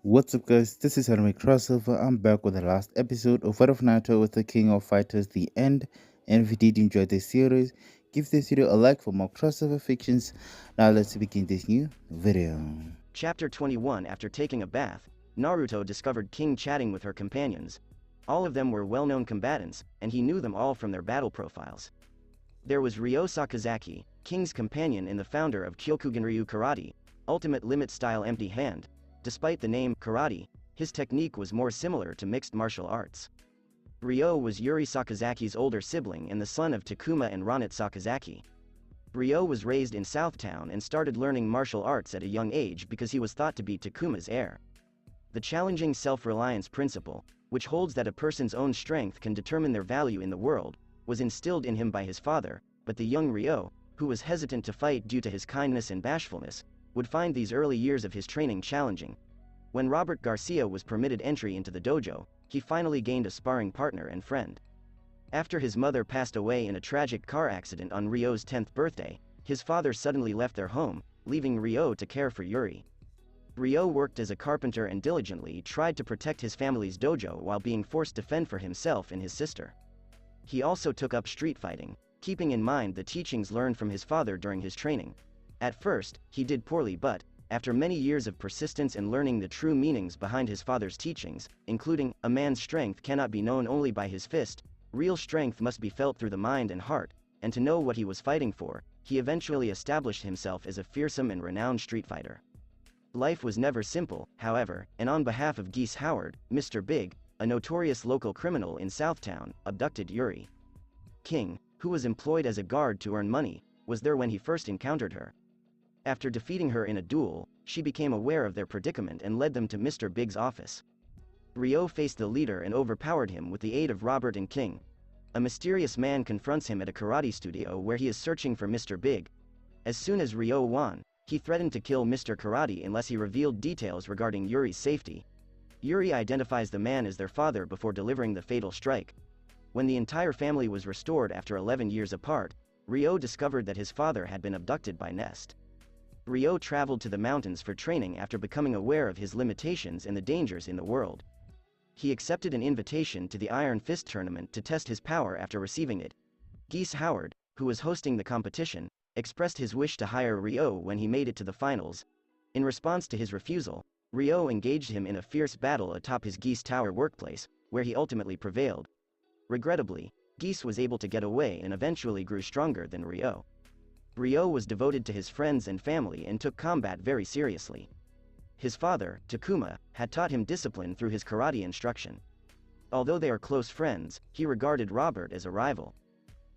What's up, guys? This is Anime Crossover. I'm back with the last episode of Fight of Naruto with the King of Fighters, The End. And if you did enjoy this series, give this video a like for more crossover fictions. Now let's begin this new video. Chapter 21. After taking a bath, Naruto discovered King chatting with her companions. All of them were well-known combatants, and he knew them all from their battle profiles. There was Ryo Sakazaki, King's companion and the founder of Kyokugenryu Karate, ultimate limit-style empty hand. Despite the name karate, his technique was more similar to mixed martial arts. Ryo was Yuri Sakazaki's older sibling and the son of Takuma and Ronit Sakazaki. Ryo was raised in Southtown and started learning martial arts at a young age because he was thought to be Takuma's heir. The challenging self-reliance principle, which holds that a person's own strength can determine their value in the world, was instilled in him by his father, but the young Ryo, who was hesitant to fight due to his kindness and bashfulness, would find these early years of his training challenging. When Robert Garcia was permitted entry into the dojo, he finally gained a sparring partner and friend. After his mother passed away in a tragic car accident on Ryo's 10th birthday, his father suddenly left their home, leaving Ryo to care for Yuri. Ryo worked as a carpenter and diligently tried to protect his family's dojo while being forced to fend for himself and his sister. He also took up street fighting, keeping in mind the teachings learned from his father during his training. At first, he did poorly, but after many years of persistence and learning the true meanings behind his father's teachings, including, a man's strength cannot be known only by his fist, real strength must be felt through the mind and heart, and to know what he was fighting for, he eventually established himself as a fearsome and renowned street fighter. Life was never simple, however, and on behalf of Geese Howard, Mr. Big, a notorious local criminal in Southtown, abducted Yuri. King, who was employed as a guard to earn money, was there when he first encountered her. After defeating her in a duel, she became aware of their predicament and led them to Mr. Big's office. Ryo faced the leader and overpowered him with the aid of Robert and King. A mysterious man confronts him at a karate studio where he is searching for Mr. Big. As soon as Ryo won, he threatened to kill Mr. Karate unless he revealed details regarding Yuri's safety. Yuri identifies the man as their father before delivering the fatal strike. When the entire family was restored after 11 years apart, Ryo discovered that his father had been abducted by Nest. Ryo traveled to the mountains for training after becoming aware of his limitations and the dangers in the world. He accepted an invitation to the Iron Fist tournament to test his power after receiving it. Geese Howard, who was hosting the competition, expressed his wish to hire Ryo when he made it to the finals. In response to his refusal, Ryo engaged him in a fierce battle atop his Geese Tower workplace, where he ultimately prevailed. Regrettably, Geese was able to get away and eventually grew stronger than Ryo. Ryo was devoted to his friends and family and took combat very seriously. His father, Takuma, had taught him discipline through his karate instruction. Although they are close friends, he regarded Robert as a rival.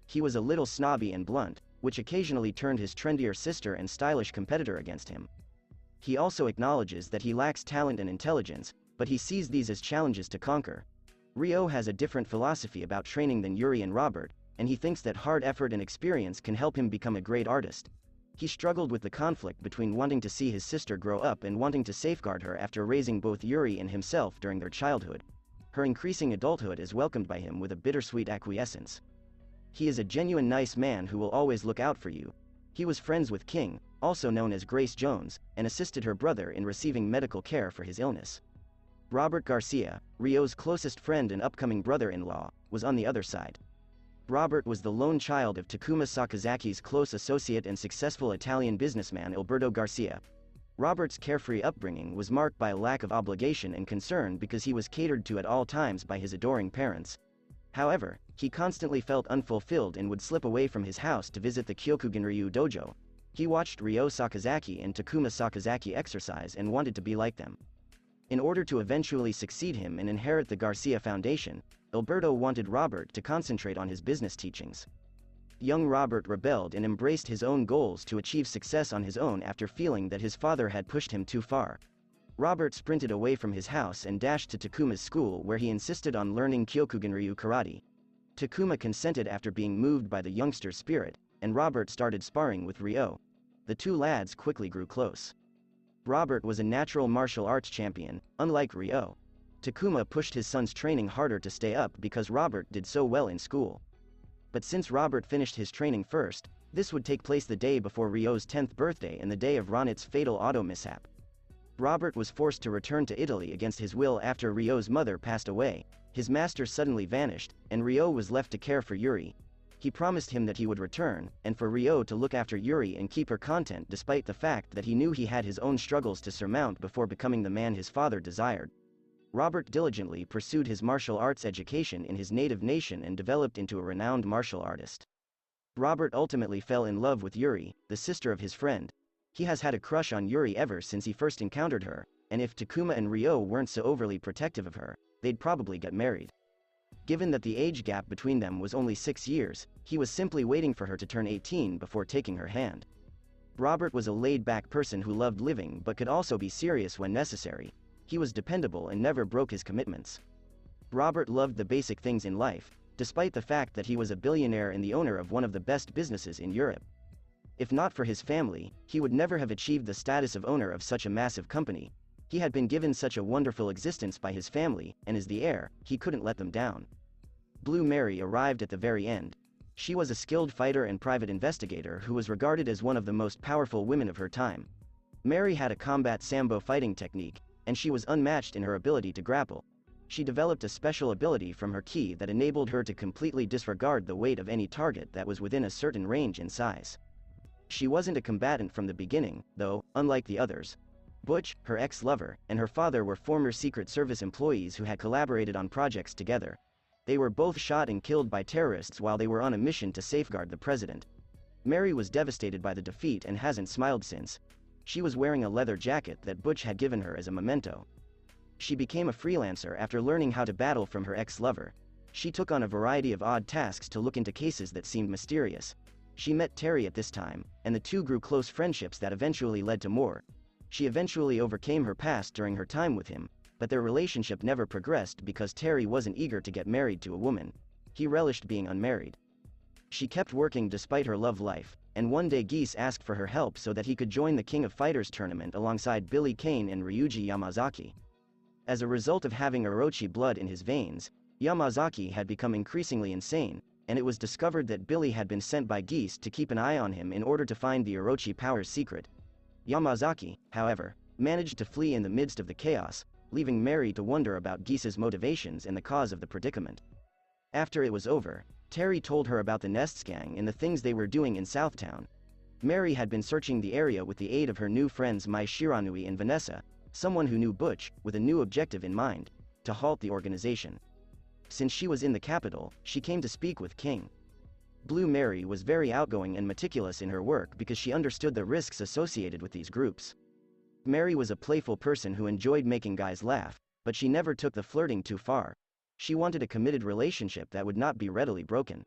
He was a little snobby and blunt, which occasionally turned his trendier sister and stylish competitor against him. He also acknowledges that he lacks talent and intelligence, but he sees these as challenges to conquer. Ryo has a different philosophy about training than Yuri and Robert, and he thinks that hard effort and experience can help him become a great artist. He struggled with the conflict between wanting to see his sister grow up and wanting to safeguard her after raising both Yuri and himself during their childhood. Her increasing adulthood is welcomed by him with a bittersweet acquiescence. He is a genuine nice man who will always look out for you. He was friends with King, also known as Grace Jones, and assisted her brother in receiving medical care for his illness. Robert Garcia, Ryo's closest friend and upcoming brother-in-law, was on the other side. Robert was the lone child of Takuma Sakazaki's close associate and successful Italian businessman Alberto Garcia. Robert's carefree upbringing was marked by a lack of obligation and concern because he was catered to at all times by his adoring parents. However, he constantly felt unfulfilled and would slip away from his house to visit the Kyokugenryu dojo. He watched Ryo Sakazaki and Takuma Sakazaki exercise and wanted to be like them. In order to eventually succeed him and inherit the Garcia Foundation, Alberto wanted Robert to concentrate on his business teachings. Young Robert rebelled and embraced his own goals to achieve success on his own after feeling that his father had pushed him too far. Robert sprinted away from his house and dashed to Takuma's school where he insisted on learning Kyokugenryu karate. Takuma consented after being moved by the youngster's spirit, and Robert started sparring with Ryo. The two lads quickly grew close. Robert was a natural martial arts champion, unlike Ryo. Takuma pushed his son's training harder to stay up because Robert did so well in school. But since Robert finished his training first, this would take place the day before Ryo's 10th birthday and the day of Ronit's fatal auto mishap. Robert was forced to return to Italy against his will after Ryo's mother passed away. His master suddenly vanished, and Ryo was left to care for Yuri. He promised him that he would return, and for Ryo to look after Yuri and keep her content despite the fact that he knew he had his own struggles to surmount before becoming the man his father desired. Robert diligently pursued his martial arts education in his native nation and developed into a renowned martial artist. Robert ultimately fell in love with Yuri, the sister of his friend. He has had a crush on Yuri ever since he first encountered her, and if Takuma and Ryo weren't so overly protective of her, they'd probably get married. Given that the age gap between them was only 6 years, he was simply waiting for her to turn 18 before taking her hand. Robert was a laid-back person who loved living but could also be serious when necessary. He was dependable and never broke his commitments. Robert loved the basic things in life, despite the fact that he was a billionaire and the owner of one of the best businesses in Europe. If not for his family, he would never have achieved the status of owner of such a massive company. He had been given such a wonderful existence by his family, and as the heir, he couldn't let them down. Blue Mary arrived at the very end. She was a skilled fighter and private investigator who was regarded as one of the most powerful women of her time. Mary had a combat sambo fighting technique, and she was unmatched in her ability to grapple. She developed a special ability from her ki that enabled her to completely disregard the weight of any target that was within a certain range and size. She wasn't a combatant from the beginning, though, unlike the others. Butch, her ex-lover, and her father were former Secret Service employees who had collaborated on projects together. They were both shot and killed by terrorists while they were on a mission to safeguard the president. Mary was devastated by the defeat and hasn't smiled since. She was wearing a leather jacket that Butch had given her as a memento. She became a freelancer after learning how to battle from her ex-lover. She took on a variety of odd tasks to look into cases that seemed mysterious. She met Terry at this time, and the two grew close friendships that eventually led to more. She eventually overcame her past during her time with him, but their relationship never progressed because Terry wasn't eager to get married to a woman. He relished being unmarried. She kept working despite her love life, and one day Geese asked for her help so that he could join the King of Fighters tournament alongside Billy Kane and Ryuji Yamazaki. As a result of having Orochi blood in his veins, Yamazaki had become increasingly insane, and it was discovered that Billy had been sent by Geese to keep an eye on him in order to find the Orochi power's secret. Yamazaki, however, managed to flee in the midst of the chaos, leaving Mary to wonder about Geese's motivations and the cause of the predicament. After it was over, Terry told her about the Nests gang and the things they were doing in Southtown. Mary had been searching the area with the aid of her new friends Mai Shiranui and Vanessa, someone who knew Butch, with a new objective in mind: to halt the organization. Since she was in the capital, she came to speak with King. Blue Mary was very outgoing and meticulous in her work because she understood the risks associated with these groups. Mary was a playful person who enjoyed making guys laugh, but she never took the flirting too far. She wanted a committed relationship that would not be readily broken.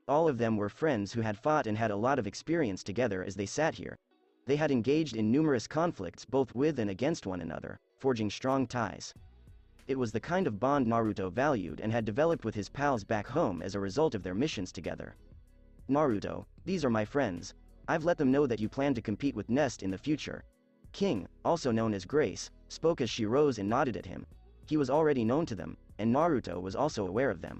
All of them were friends who had fought and had a lot of experience together as they sat here. They had engaged in numerous conflicts both with and against one another, forging strong ties. It was the kind of bond Naruto valued and had developed with his pals back home as a result of their missions together. Naruto, these are my friends. I've let them know that you plan to compete with Nest in the future. King, also known as Grace, spoke as she rose and nodded at him. He was already known to them, and Naruto was also aware of them.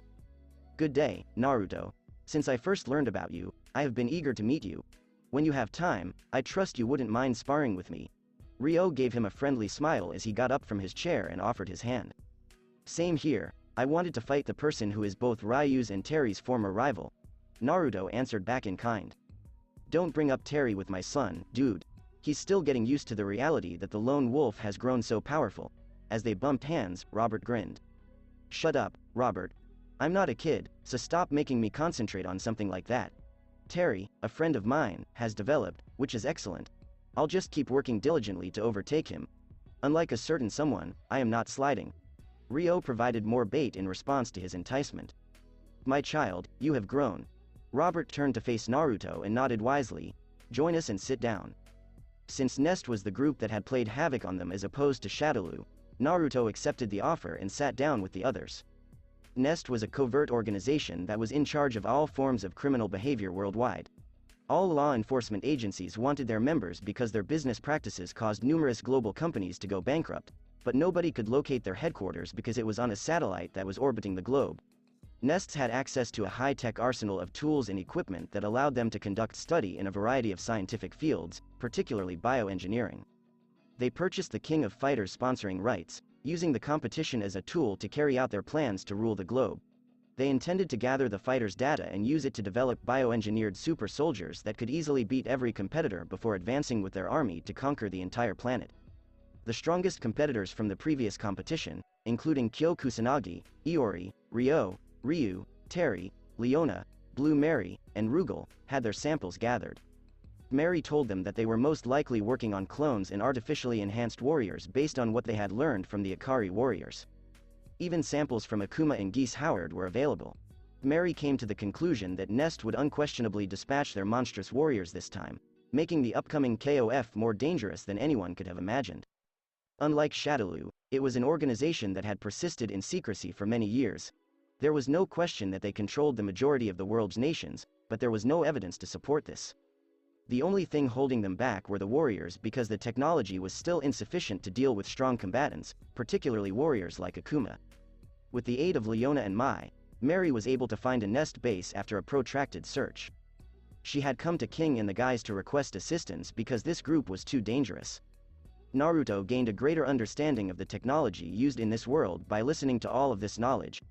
Good day, Naruto. Since I first learned about you, I have been eager to meet you. When you have time, I trust you wouldn't mind sparring with me. Ryo gave him a friendly smile as he got up from his chair and offered his hand. Same here, I wanted to fight the person who is both Ryu's and Terry's former rival. Naruto answered back in kind. Don't bring up Terry with my son, dude. He's still getting used to the reality that the lone wolf has grown so powerful. As they bumped hands, Robert grinned. Shut up, Robert. I'm not a kid, so stop making me concentrate on something like that. Terry, a friend of mine, has developed, which is excellent. I'll just keep working diligently to overtake him. Unlike a certain someone, I am not sliding. Ryo provided more bait in response to his enticement. My child, you have grown. Robert turned to face Naruto and nodded wisely. Join us and sit down. Since Nest was the group that had played havoc on them as opposed to Shadaloo, Naruto accepted the offer and sat down with the others. Nest was a covert organization that was in charge of all forms of criminal behavior worldwide. All law enforcement agencies wanted their members because their business practices caused numerous global companies to go bankrupt, but nobody could locate their headquarters because it was on a satellite that was orbiting the globe. Nests had access to a high-tech arsenal of tools and equipment that allowed them to conduct study in a variety of scientific fields, particularly bioengineering. They purchased the King of Fighters sponsoring rights, using the competition as a tool to carry out their plans to rule the globe. They intended to gather the fighters' data and use it to develop bioengineered super soldiers that could easily beat every competitor before advancing with their army to conquer the entire planet. The strongest competitors from the previous competition, including Kyo Kusanagi, Iori, Ryu, Terry, Leona, Blue Mary, and Rugal, had their samples gathered. Mary told them that they were most likely working on clones and artificially enhanced warriors based on what they had learned from the Ikari warriors. Even samples from Akuma and Geese Howard were available. Mary came to the conclusion that Nest would unquestionably dispatch their monstrous warriors this time, making the upcoming KOF more dangerous than anyone could have imagined. Unlike Shadaloo, it was an organization that had persisted in secrecy for many years. There was no question that they controlled the majority of the world's nations, but there was no evidence to support this. The only thing holding them back were the warriors because the technology was still insufficient to deal with strong combatants, particularly warriors like Akuma. With the aid of Leona and Mai, Mary was able to find a Nest base after a protracted search. She had come to King and the guys to request assistance because this group was too dangerous. Naruto gained a greater understanding of the technology used in this world by listening to all of this knowledge.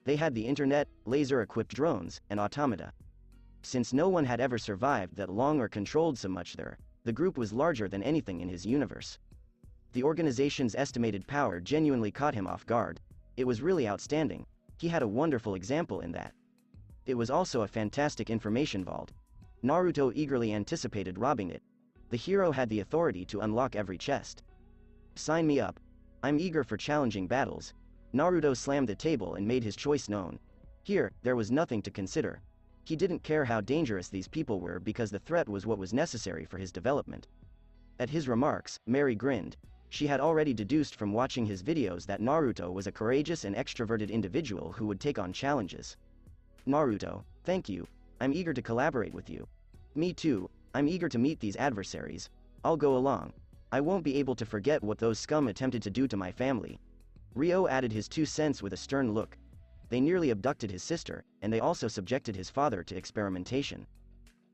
They had the internet, laser-equipped drones, and automata. Since no one had ever survived that long or controlled so much there, the group was larger than anything in his universe. The organization's estimated power genuinely caught him off guard. It was really outstanding. He had a wonderful example in that. It was also a fantastic information vault. Naruto eagerly anticipated robbing it. The hero had the authority to unlock every chest. Sign me up. I'm eager for challenging battles. Naruto slammed the table and made his choice known. Here, there was nothing to consider. He didn't care how dangerous these people were because the threat was what was necessary for his development. At his remarks, Mary grinned. She had already deduced from watching his videos that Naruto was a courageous and extroverted individual who would take on challenges. Naruto, thank you. I'm eager to collaborate with you. Me too, I'm eager to meet these adversaries. I'll go along. I won't be able to forget what those scum attempted to do to my family. Ryo added his 2 cents with a stern look. They nearly abducted his sister, and they also subjected his father to experimentation.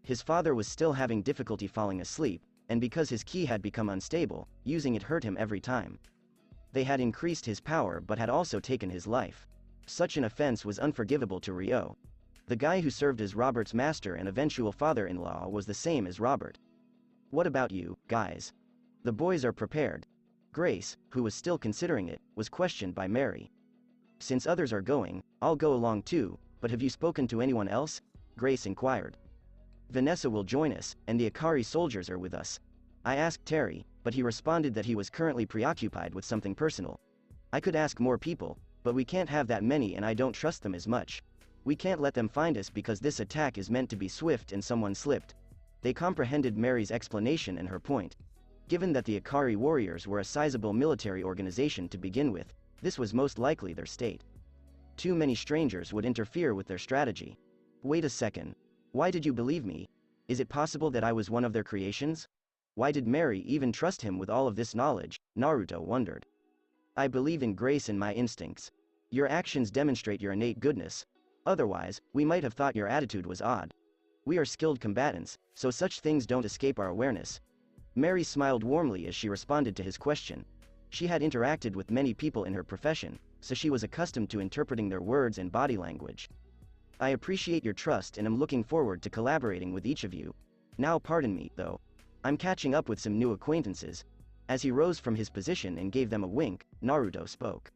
His father was still having difficulty falling asleep, and because his ki had become unstable, using it hurt him every time. They had increased his power but had also taken his life. Such an offense was unforgivable to Ryo. The guy who served as Robert's master and eventual father-in-law was the same as Robert. What about you, guys? The boys are prepared. Grace, who was still considering it, was questioned by Mary. Since others are going, I'll go along too, but have you spoken to anyone else? Grace inquired. Vanessa will join us, and the Ikari soldiers are with us. I asked Terry, but he responded that he was currently preoccupied with something personal. I could ask more people, but we can't have that many and I don't trust them as much. We can't let them find us because this attack is meant to be swift and someone slipped. They comprehended Mary's explanation and her point. Given that the Ikari warriors were a sizable military organization to begin with, this was most likely their state. Too many strangers would interfere with their strategy. Wait a second. Why did you believe me? Is it possible that I was one of their creations? Why did Mary even trust him with all of this knowledge? Naruto wondered. I believe in Grace and my instincts. Your actions demonstrate your innate goodness. Otherwise, we might have thought your attitude was odd. We are skilled combatants, so such things don't escape our awareness. Mary smiled warmly as she responded to his question. She had interacted with many people in her profession, so she was accustomed to interpreting their words and body language. I appreciate your trust and am looking forward to collaborating with each of you. Now pardon me, though. I'm catching up with some new acquaintances. As he rose from his position and gave them a wink, Naruto spoke.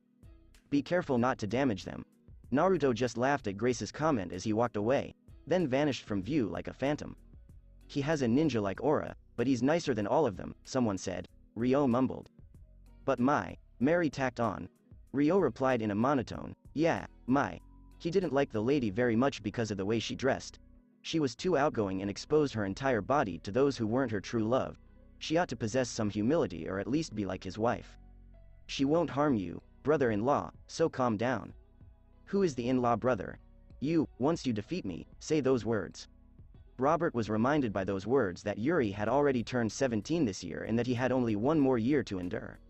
Be careful not to damage them. Naruto just laughed at Grace's comment as he walked away, then vanished from view like a phantom. He has a ninja-like aura, but he's nicer than all of them, someone said. Ryo mumbled. But Mary tacked on. Ryo replied in a monotone, yeah, He didn't like the lady very much because of the way she dressed. She was too outgoing and exposed her entire body to those who weren't her true love. She ought to possess some humility or at least be like his wife. She won't harm you, brother-in-law, so calm down. Who is the in-law brother? You, once you defeat me, say those words. Robert was reminded by those words that Yuri had already turned 17 this year and that he had only one more year to endure.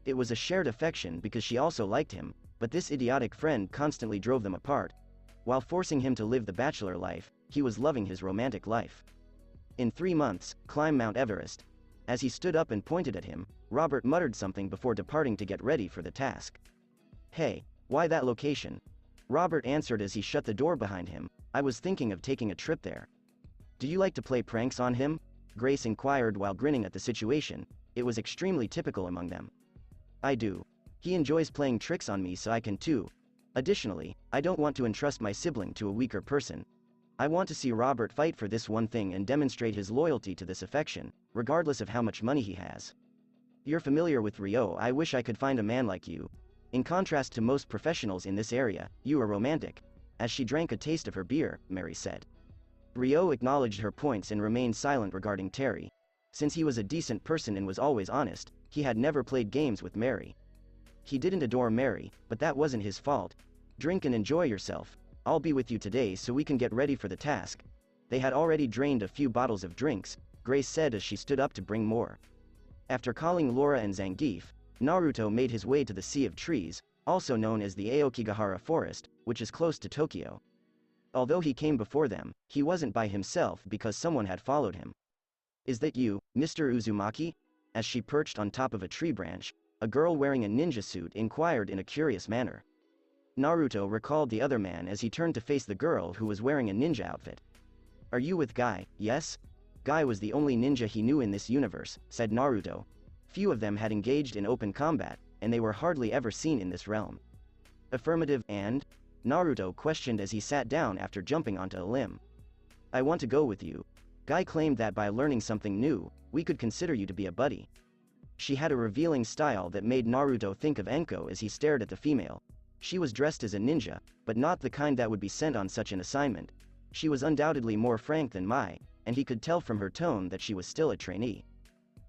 It was a shared affection because she also liked him, but this idiotic friend constantly drove them apart. While forcing him to live the bachelor life, he was loving his romantic life. In 3 months, climb Mount Everest. As he stood up and pointed at him, Robert muttered something before departing to get ready for the task. "Hey, why that location?" Robert answered as he shut the door behind him. "I was thinking of taking a trip there." "Do you like to play pranks on him?" Grace inquired while grinning at the situation. It was extremely typical among them. "I do. He enjoys playing tricks on me, so I can too. Additionally, I don't want to entrust my sibling to a weaker person. I want to see Robert fight for this one thing and demonstrate his loyalty to this affection, regardless of how much money he has. You're familiar with Rio. I wish I could find a man like you. In contrast to most professionals in this area, you are romantic." As she drank a taste of her beer, Mary said. Rio acknowledged her points and remained silent regarding Terry. Since he was a decent person and was always honest, he had never played games with Mary. He didn't adore Mary, but that wasn't his fault. "Drink and enjoy yourself. I'll be with you today so we can get ready for the task." They had already drained a few bottles of drinks, Grace said as she stood up to bring more. After calling Laura and Zangief, Naruto made his way to the Sea of Trees, also known as the Aokigahara Forest, which is close to Tokyo. Although he came before them, he wasn't by himself because someone had followed him. "Is that you, Mr. Uzumaki?" As she perched on top of a tree branch, a girl wearing a ninja suit inquired in a curious manner. Naruto recalled the other man as he turned to face the girl who was wearing a ninja outfit. "Are you with Guy?" "Yes?" Guy was the only ninja he knew in this universe, said Naruto. Few of them had engaged in open combat, and they were hardly ever seen in this realm. "Affirmative, and?" Naruto questioned as he sat down after jumping onto a limb. "I want to go with you." Guy claimed that by learning something new, we could consider you to be a buddy. She had a revealing style that made Naruto think of Enko as he stared at the female. She was dressed as a ninja, but not the kind that would be sent on such an assignment. She was undoubtedly more frank than Mai, and he could tell from her tone that she was still a trainee.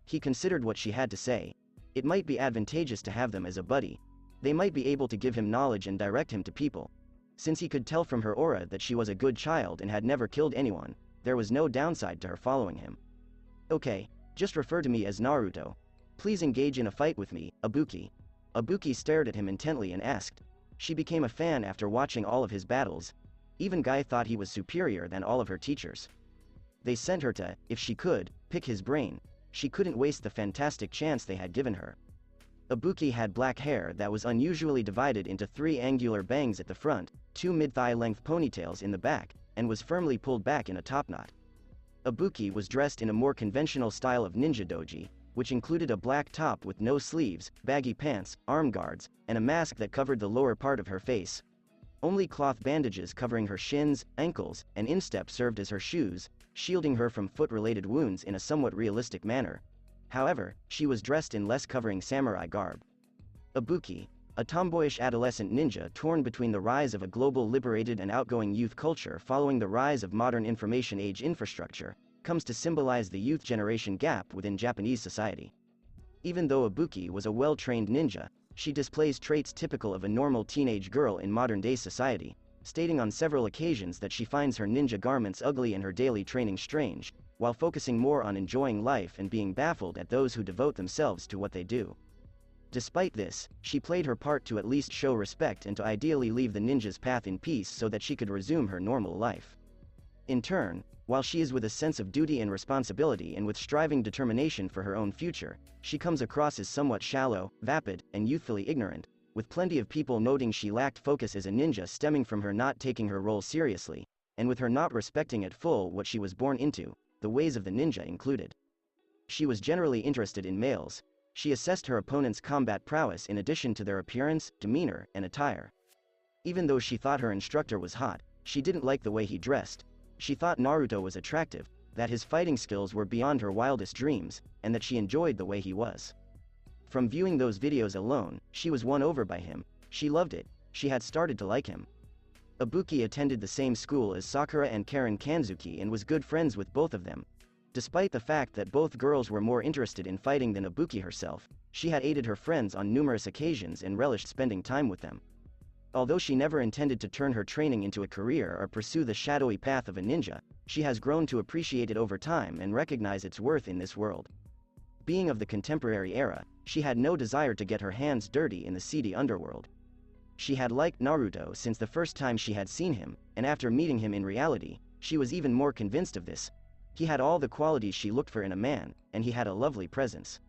He considered what she had to say. It might be advantageous to have them as a buddy. They might be able to give him knowledge and direct him to people. Since he could tell from her aura that she was a good child and had never killed anyone, there was no downside to her following him. "Okay, just refer to me as Naruto. Please engage in a fight with me, Ibuki." Ibuki stared at him intently and asked. She became a fan after watching all of his battles. Even Guy thought he was superior than all of her teachers. They sent her to, if she could, pick his brain. She couldn't waste the fantastic chance they had given her. Ibuki had black hair that was unusually divided into 3 angular bangs at the front, 2 mid-thigh length ponytails in the back, and was firmly pulled back in a top knot. Ibuki was dressed in a more conventional style of ninja doji, which included a black top with no sleeves, baggy pants, arm guards, and a mask that covered the lower part of her face. Only cloth bandages covering her shins, ankles, and instep served as her shoes, shielding her from foot-related wounds in a somewhat realistic manner. However, she was dressed in less covering samurai garb. Ibuki, a tomboyish adolescent ninja torn between the rise of a global liberated and outgoing youth culture following the rise of modern information age infrastructure, comes to symbolize the youth generation gap within Japanese society. Even though Ibuki was a well-trained ninja, she displays traits typical of a normal teenage girl in modern-day society, stating on several occasions that she finds her ninja garments ugly and her daily training strange, while focusing more on enjoying life and being baffled at those who devote themselves to what they do. Despite this, she played her part to at least show respect and to ideally leave the ninja's path in peace so that she could resume her normal life. In turn, while she is with a sense of duty and responsibility and with striving determination for her own future, she comes across as somewhat shallow, vapid, and youthfully ignorant, with plenty of people noting she lacked focus as a ninja stemming from her not taking her role seriously, and with her not respecting at full what she was born into, the ways of the ninja included. She was generally interested in males. She assessed her opponent's combat prowess in addition to their appearance, demeanor, and attire. Even though she thought her instructor was hot, she didn't like the way he dressed. She thought Naruto was attractive, that his fighting skills were beyond her wildest dreams, and that she enjoyed the way he was. From viewing those videos alone, she was won over by him. She loved it. She had started to like him. Ibuki attended the same school as Sakura and Karen Kanzuki and was good friends with both of them. Despite the fact that both girls were more interested in fighting than Ibuki herself, she had aided her friends on numerous occasions and relished spending time with them. Although she never intended to turn her training into a career or pursue the shadowy path of a ninja, she has grown to appreciate it over time and recognize its worth in this world. Being of the contemporary era, she had no desire to get her hands dirty in the seedy underworld. She had liked Naruto since the first time she had seen him, and after meeting him in reality, she was even more convinced of this. He had all the qualities she looked for in a man, and he had a lovely presence.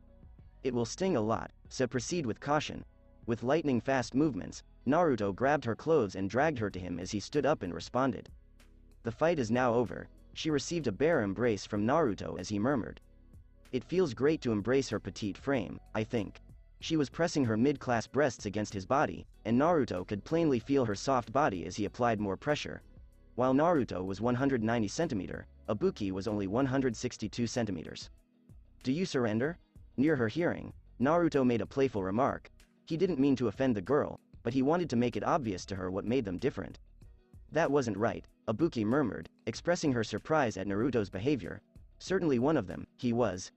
It will sting a lot, so proceed with caution. With lightning-fast movements, Naruto grabbed her clothes and dragged her to him as he stood up and responded. The fight is now over. She received a bare embrace from Naruto as he murmured. It feels great to embrace her petite frame, I think. She was pressing her mid-class breasts against his body, and Naruto could plainly feel her soft body as he applied more pressure. While Naruto was 190 cm, Ibuki was only 162 cm. Do you surrender? Near her hearing, Naruto made a playful remark. He didn't mean to offend the girl, but he wanted to make it obvious to her what made them different. That wasn't right, Ibuki murmured, expressing her surprise at Naruto's behavior. Certainly one of them, he was.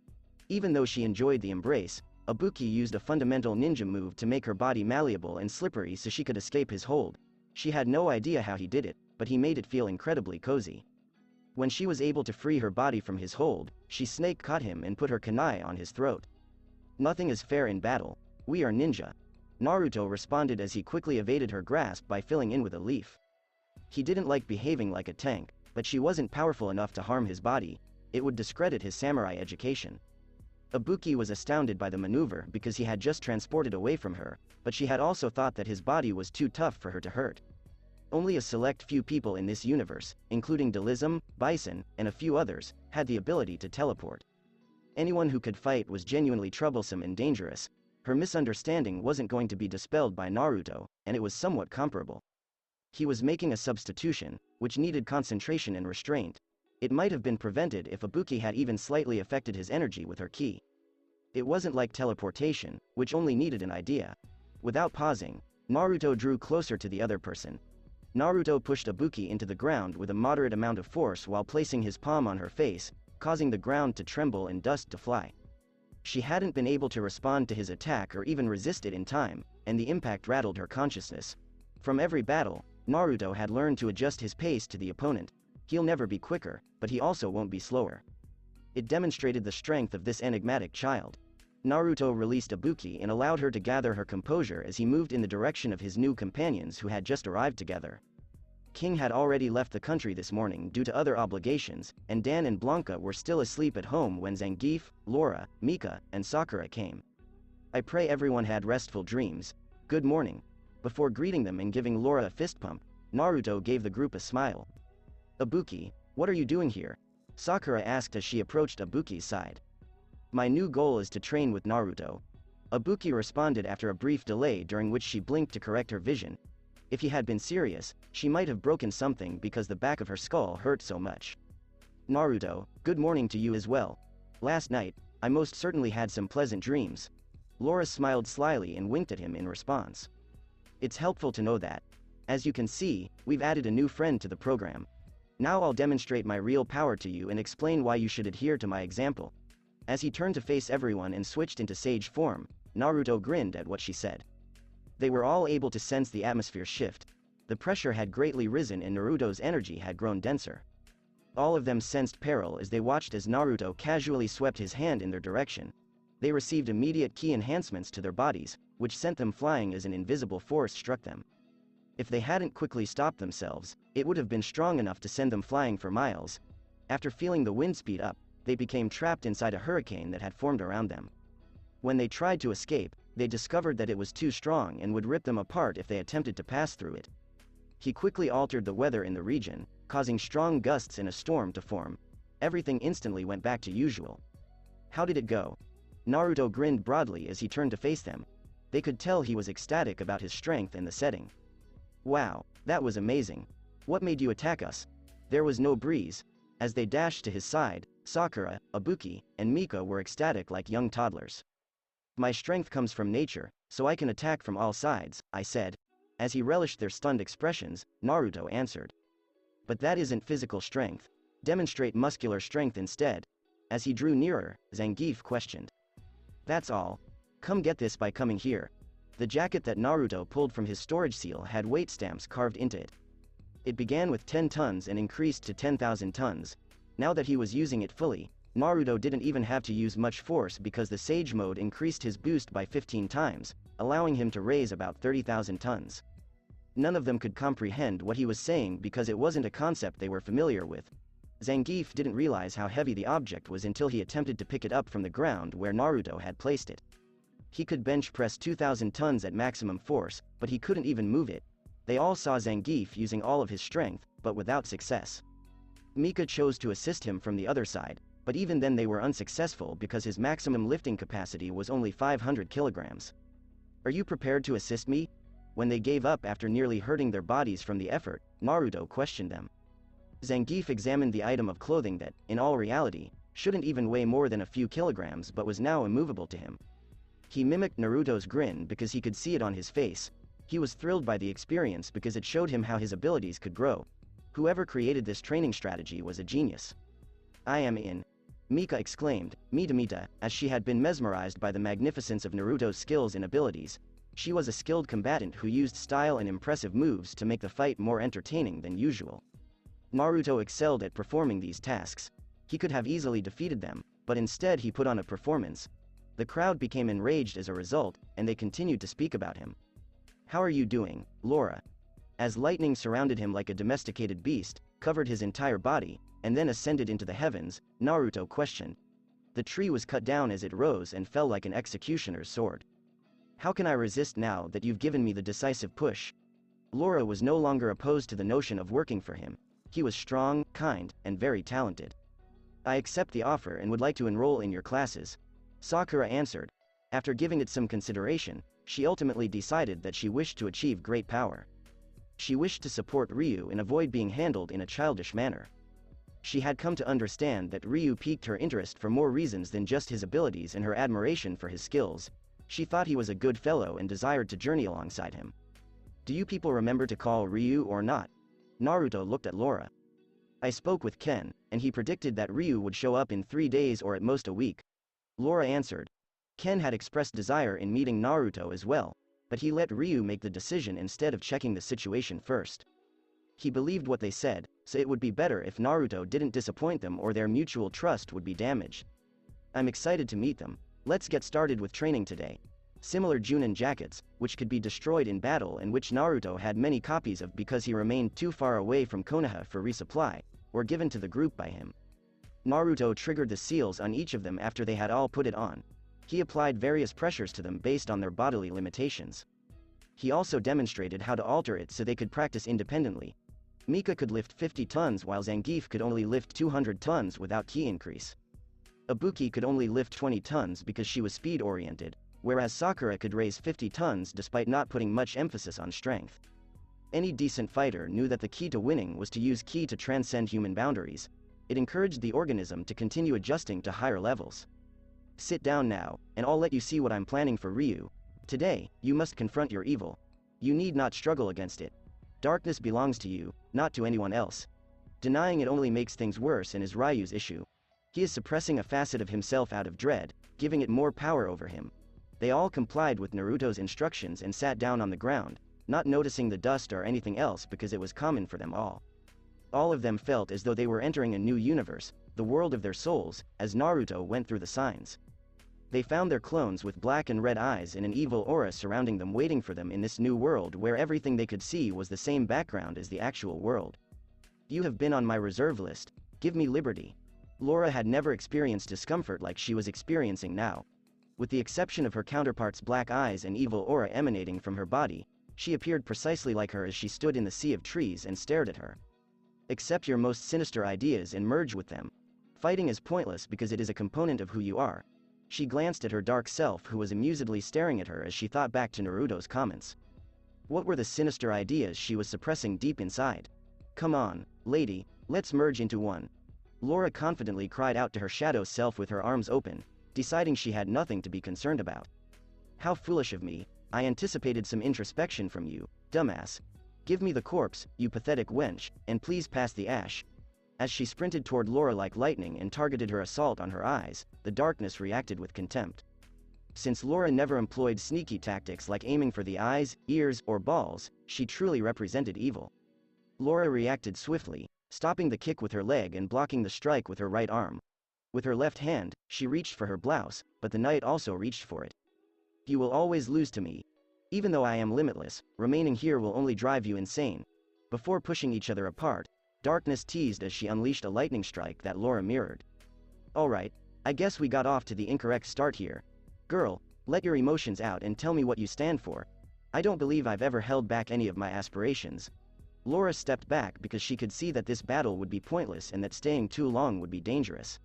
Even though she enjoyed the embrace, Ibuki used a fundamental ninja move to make her body malleable and slippery so she could escape his hold. She had no idea how he did it, but he made it feel incredibly cozy. When she was able to free her body from his hold, she snake caught him and put her kunai on his throat. Nothing is fair in battle. We are ninja. Naruto responded as he quickly evaded her grasp by filling in with a leaf. He didn't like behaving like a tank, but she wasn't powerful enough to harm his body. It would discredit his samurai education. Ibuki was astounded by the maneuver because he had just transported away from her, but she had also thought that his body was too tough for her to hurt. Only a select few people in this universe, including Delism, Bison, and a few others, had the ability to teleport. Anyone who could fight was genuinely troublesome and dangerous. Her misunderstanding wasn't going to be dispelled by Naruto, and it was somewhat comparable. He was making a substitution, which needed concentration and restraint. It might have been prevented if Ibuki had even slightly affected his energy with her ki. It wasn't like teleportation, which only needed an idea. Without pausing, Naruto drew closer to the other person. Naruto pushed Ibuki into the ground with a moderate amount of force while placing his palm on her face, causing the ground to tremble and dust to fly. She hadn't been able to respond to his attack or even resist it in time, and the impact rattled her consciousness. From every battle, Naruto had learned to adjust his pace to the opponent. He'll never be quicker, but he also won't be slower. It demonstrated the strength of this enigmatic child. Naruto released Ibuki and allowed her to gather her composure as he moved in the direction of his new companions who had just arrived together. King had already left the country this morning due to other obligations, and Dan and Blanca were still asleep at home when Zangief, Laura, Mika, and Sakura came. I pray everyone had restful dreams. Good morning. Before greeting them and giving Laura a fist pump, Naruto gave the group a smile. Ibuki, what are you doing here? Sakura asked as she approached Ibuki's side. My new goal is to train with Naruto. Ibuki responded after a brief delay during which she blinked to correct her vision. If he had been serious, she might have broken something because the back of her skull hurt so much. Naruto, good morning to you as well. Last night, I most certainly had some pleasant dreams. Laura smiled slyly and winked at him in response. It's helpful to know that. As you can see, we've added a new friend to the program. Now I'll demonstrate my real power to you and explain why you should adhere to my example. As he turned to face everyone and switched into sage form, Naruto grinned at what she said. They were all able to sense the atmosphere shift. The pressure had greatly risen and Naruto's energy had grown denser. All of them sensed peril as they watched as Naruto casually swept his hand in their direction. They received immediate ki enhancements to their bodies, which sent them flying as an invisible force struck them. If they hadn't quickly stopped themselves, it would have been strong enough to send them flying for miles. After feeling the wind speed up, they became trapped inside a hurricane that had formed around them. When they tried to escape, they discovered that it was too strong and would rip them apart if they attempted to pass through it. He quickly altered the weather in the region, causing strong gusts and a storm to form. Everything instantly went back to usual. How did it go? Naruto grinned broadly as he turned to face them. They could tell he was ecstatic about his strength and the setting. Wow, that was amazing. What made you attack us? There was no breeze. As they dashed to his side, Sakura, Ibuki, and Mika were ecstatic like young toddlers. My strength comes from nature, so I can attack from all sides, I said. As he relished their stunned expressions, Naruto answered. But that isn't physical strength. Demonstrate muscular strength instead. As he drew nearer, Zangief questioned. That's all. Come get this by coming here. The jacket that Naruto pulled from his storage seal had weight stamps carved into it. It began with 10 tons and increased to 10,000 tons. Now that he was using it fully, Naruto didn't even have to use much force because the Sage mode increased his boost by 15 times, allowing him to raise about 30,000 tons. None of them could comprehend what he was saying because it wasn't a concept they were familiar with. Zangief didn't realize how heavy the object was until he attempted to pick it up from the ground where Naruto had placed it. He could bench press 2,000 tons at maximum force, but he couldn't even move it. They all saw Zangief using all of his strength, but without success. Mika chose to assist him from the other side, but even then they were unsuccessful because his maximum lifting capacity was only 500 kilograms. "Are you prepared to assist me?" When they gave up after nearly hurting their bodies from the effort, Naruto questioned them. Zangief examined the item of clothing that, in all reality, shouldn't even weigh more than a few kilograms but was now immovable to him. He mimicked Naruto's grin because he could see it on his face. He was thrilled by the experience because it showed him how his abilities could grow. Whoever created this training strategy was a genius. "I am in," Mika exclaimed, Mita, as she had been mesmerized by the magnificence of Naruto's skills and abilities. She was a skilled combatant who used style and impressive moves to make the fight more entertaining than usual. Naruto excelled at performing these tasks. He could have easily defeated them, but instead he put on a performance. The crowd became enraged as a result, and they continued to speak about him. "How are you doing, Laura?" As lightning surrounded him like a domesticated beast, covered his entire body, and then ascended into the heavens, Naruto questioned. The tree was cut down as it rose and fell like an executioner's sword. "How can I resist now that you've given me the decisive push?" Laura was no longer opposed to the notion of working for him. He was strong, kind, and very talented. "I accept the offer and would like to enroll in your classes," Sakura answered. After giving it some consideration, she ultimately decided that she wished to achieve great power. She wished to support Ryu and avoid being handled in a childish manner. She had come to understand that Ryu piqued her interest for more reasons than just his abilities and her admiration for his skills. She thought he was a good fellow and desired to journey alongside him. "Do you people remember to call Ryu or not?" Naruto looked at Laura. "I spoke with Ken, and he predicted that Ryu would show up in 3 days or at most a week," Laura answered. Ken had expressed desire in meeting Naruto as well, but he let Ryu make the decision instead of checking the situation first. He believed what they said, so it would be better if Naruto didn't disappoint them or their mutual trust would be damaged. "I'm excited to meet them. Let's get started with training today." Similar Junin jackets, which could be destroyed in battle and which Naruto had many copies of because he remained too far away from Konoha for resupply, were given to the group by him. Naruto triggered the seals on each of them after they had all put it on. He applied various pressures to them based on their bodily limitations. He also demonstrated how to alter it so they could practice independently. Mika could lift 50 tons while Zangief could only lift 200 tons without ki increase. Ibuki could only lift 20 tons because she was speed-oriented, whereas Sakura could raise 50 tons despite not putting much emphasis on strength. Any decent fighter knew that the key to winning was to use ki to transcend human boundaries. It encouraged the organism to continue adjusting to higher levels. "Sit down now, and I'll let you see what I'm planning for Ryu. Today, you must confront your evil. You need not struggle against it. Darkness belongs to you, not to anyone else. Denying it only makes things worse and is Ryu's issue. He is suppressing a facet of himself out of dread, giving it more power over him." They all complied with Naruto's instructions and sat down on the ground, not noticing the dust or anything else because it was common for them all. All of them felt as though they were entering a new universe, the world of their souls, as Naruto went through the signs. They found their clones with black and red eyes and an evil aura surrounding them waiting for them in this new world where everything they could see was the same background as the actual world. "You have been on my reserve list. Give me liberty." Laura had never experienced discomfort like she was experiencing now. With the exception of her counterpart's black eyes and evil aura emanating from her body, she appeared precisely like her as she stood in the sea of trees and stared at her. "Accept your most sinister ideas and merge with them. Fighting is pointless because it is a component of who you are." She glanced at her dark self who was amusedly staring at her as she thought back to Naruto's comments. What were the sinister ideas she was suppressing deep inside? "Come on, lady, let's merge into one." Laura confidently cried out to her shadow self with her arms open, deciding she had nothing to be concerned about. "How foolish of me, I anticipated some introspection from you, dumbass. Give me the corpse, you pathetic wench, and please pass the ash." As she sprinted toward Laura like lightning and targeted her assault on her eyes, the darkness reacted with contempt. Since Laura never employed sneaky tactics like aiming for the eyes, ears, or balls, she truly represented evil. Laura reacted swiftly, stopping the kick with her leg and blocking the strike with her right arm. With her left hand, she reached for her blouse, but the knight also reached for it. "You will always lose to me. Even though I am limitless, remaining here will only drive you insane." Before pushing each other apart, Darkness teased as she unleashed a lightning strike that Laura mirrored. Alright, I guess we got off to the incorrect start here. Girl, let your emotions out and tell me what you stand for. I don't believe I've ever held back any of my aspirations. Laura stepped back because she could see that this battle would be pointless and that staying too long would be dangerous.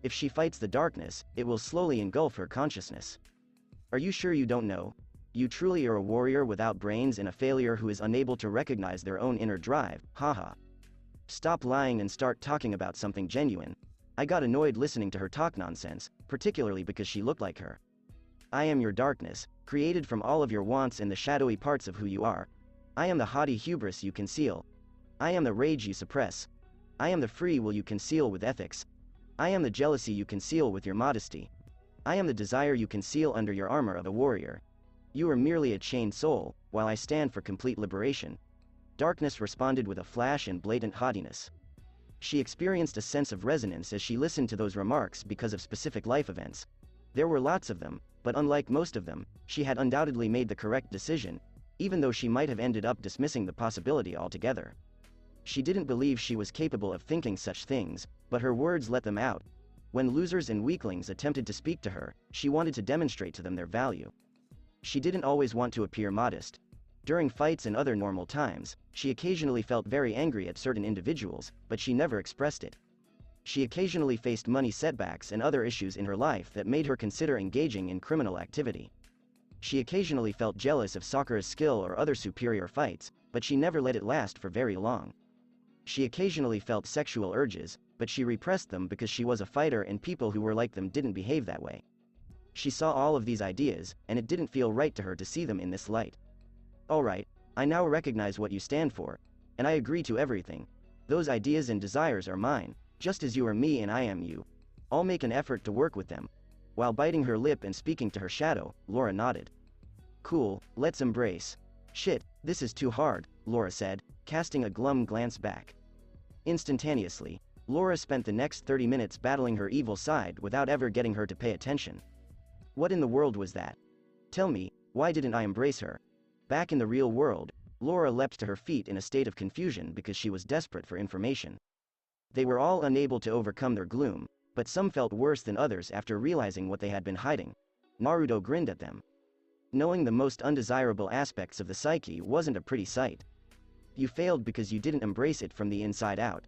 If she fights the darkness, it will slowly engulf her consciousness. Are you sure you don't know? You truly are a warrior without brains and a failure who is unable to recognize their own inner drive, haha. Stop lying and start talking about something genuine. I got annoyed listening to her talk nonsense, particularly because she looked like her. I am your darkness, created from all of your wants and the shadowy parts of who you are. I am the haughty hubris you conceal. I am the rage you suppress. I am the free will you conceal with ethics. I am the jealousy you conceal with your modesty. I am the desire you conceal under your armor of a warrior. You are merely a chained soul, while I stand for complete liberation. Darkness responded with a flash and blatant haughtiness. She experienced a sense of resonance as she listened to those remarks because of specific life events. There were lots of them, but unlike most of them, she had undoubtedly made the correct decision, even though she might have ended up dismissing the possibility altogether. She didn't believe she was capable of thinking such things, but her words let them out. When losers and weaklings attempted to speak to her, she wanted to demonstrate to them their value. She didn't always want to appear modest. During fights and other normal times, she occasionally felt very angry at certain individuals, but she never expressed it. She occasionally faced money setbacks and other issues in her life that made her consider engaging in criminal activity. She occasionally felt jealous of Sakura's skill or other superior fights, but she never let it last for very long. She occasionally felt sexual urges, but she repressed them because she was a fighter and people who were like them didn't behave that way. She saw all of these ideas, and it didn't feel right to her to see them in this light. Alright, I now recognize what you stand for, and I agree to everything. Those ideas and desires are mine, just as you are me and I am you. I'll make an effort to work with them. While biting her lip and speaking to her shadow, Laura nodded. Cool, let's embrace. Shit, this is too hard, Laura said, casting a glum glance back. Instantaneously, Laura spent the next 30 minutes battling her evil side without ever getting her to pay attention. What in the world was that? Tell me, why didn't I embrace her? Back in the real world, Laura leapt to her feet in a state of confusion because she was desperate for information. They were all unable to overcome their gloom, but some felt worse than others after realizing what they had been hiding. Naruto grinned at them. Knowing the most undesirable aspects of the psyche wasn't a pretty sight. You failed because you didn't embrace it from the inside out.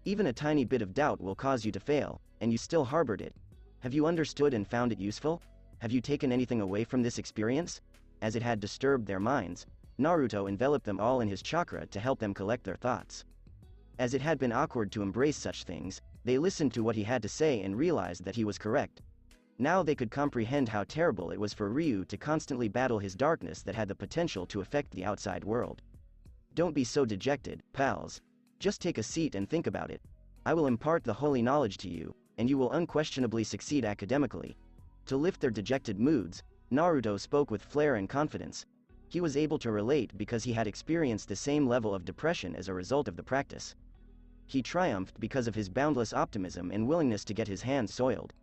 Even a tiny bit of doubt will cause you to fail, and you still harbored it. Have you understood and found it useful? Have you taken anything away from this experience? As it had disturbed their minds, Naruto enveloped them all in his chakra to help them collect their thoughts. As it had been awkward to embrace such things, they listened to what he had to say and realized that he was correct. Now they could comprehend how terrible it was for Ryu to constantly battle his darkness that had the potential to affect the outside world. Don't be so dejected, pals. Just take a seat and think about it. I will impart the holy knowledge to you, and you will unquestionably succeed academically. To lift their dejected moods, Naruto spoke with flair and confidence. He was able to relate because he had experienced the same level of depression as a result of the practice. He triumphed because of his boundless optimism and willingness to get his hands soiled.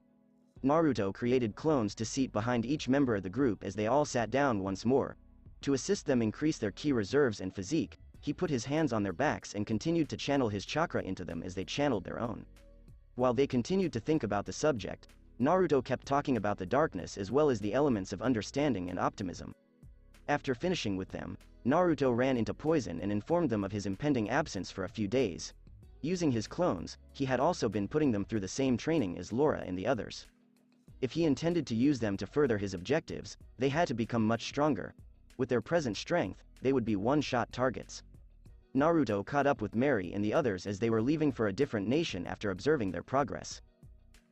Naruto created clones to seat behind each member of the group as they all sat down once more. To assist them increase their ki reserves and physique, he put his hands on their backs and continued to channel his chakra into them as they channeled their own. While they continued to think about the subject, Naruto kept talking about the darkness as well as the elements of understanding and optimism. After finishing with them, Naruto ran into Poison and informed them of his impending absence for a few days. Using his clones, he had also been putting them through the same training as Laura and the others. If he intended to use them to further his objectives, they had to become much stronger. With their present strength, they would be one-shot targets. Naruto caught up with Mary and the others as they were leaving for a different nation after observing their progress.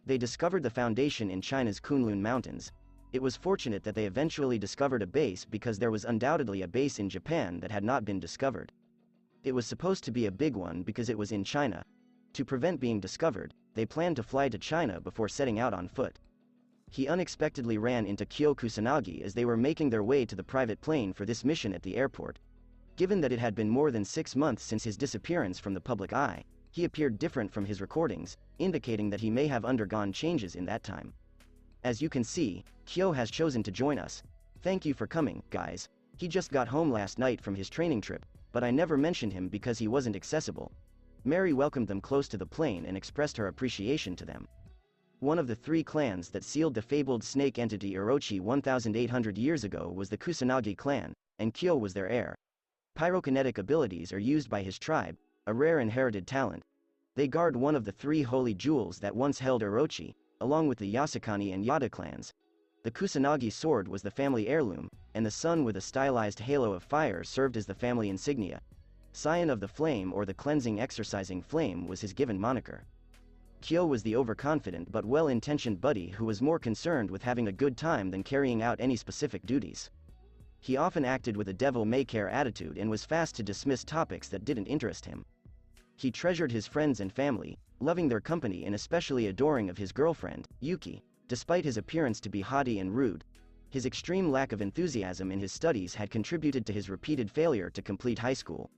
They discovered the foundation in China's Kunlun Mountains. It was fortunate that they eventually discovered a base because there was undoubtedly a base in Japan that had not been discovered. It was supposed to be a big one because it was in China. To prevent being discovered, they planned to fly to China before setting out on foot. He unexpectedly ran into Kyo Kusanagi as they were making their way to the private plane for this mission at the airport. Given that it had been more than 6 months since his disappearance from the public eye, he appeared different from his recordings, indicating that he may have undergone changes in that time. As you can see, Kyo has chosen to join us. Thank you for coming, guys. He just got home last night from his training trip, but I never mentioned him because he wasn't accessible. Mary welcomed them close to the plane and expressed her appreciation to them. One of the three clans that sealed the fabled snake entity Orochi 1,800 years ago was the Kusanagi clan, and Cheel was their heir. Pyrokinetic abilities are used by his tribe, a rare inherited talent. They guard one of the three holy jewels that once held Orochi, along with the Yasukani and Yada clans. The Kusanagi sword was the family heirloom, and the sun with a stylized halo of fire served as the family insignia. Scion of the Flame or the Cleansing Exorcising Flame was his given moniker. Cheel was the overconfident but well-intentioned buddy who was more concerned with having a good time than carrying out any specific duties. He often acted with a devil-may-care attitude and was fast to dismiss topics that didn't interest him. He treasured his friends and family, loving their company and especially adoring of his girlfriend, Yuki. Despite his appearance to be haughty and rude, his extreme lack of enthusiasm in his studies had contributed to his repeated failure to complete high school.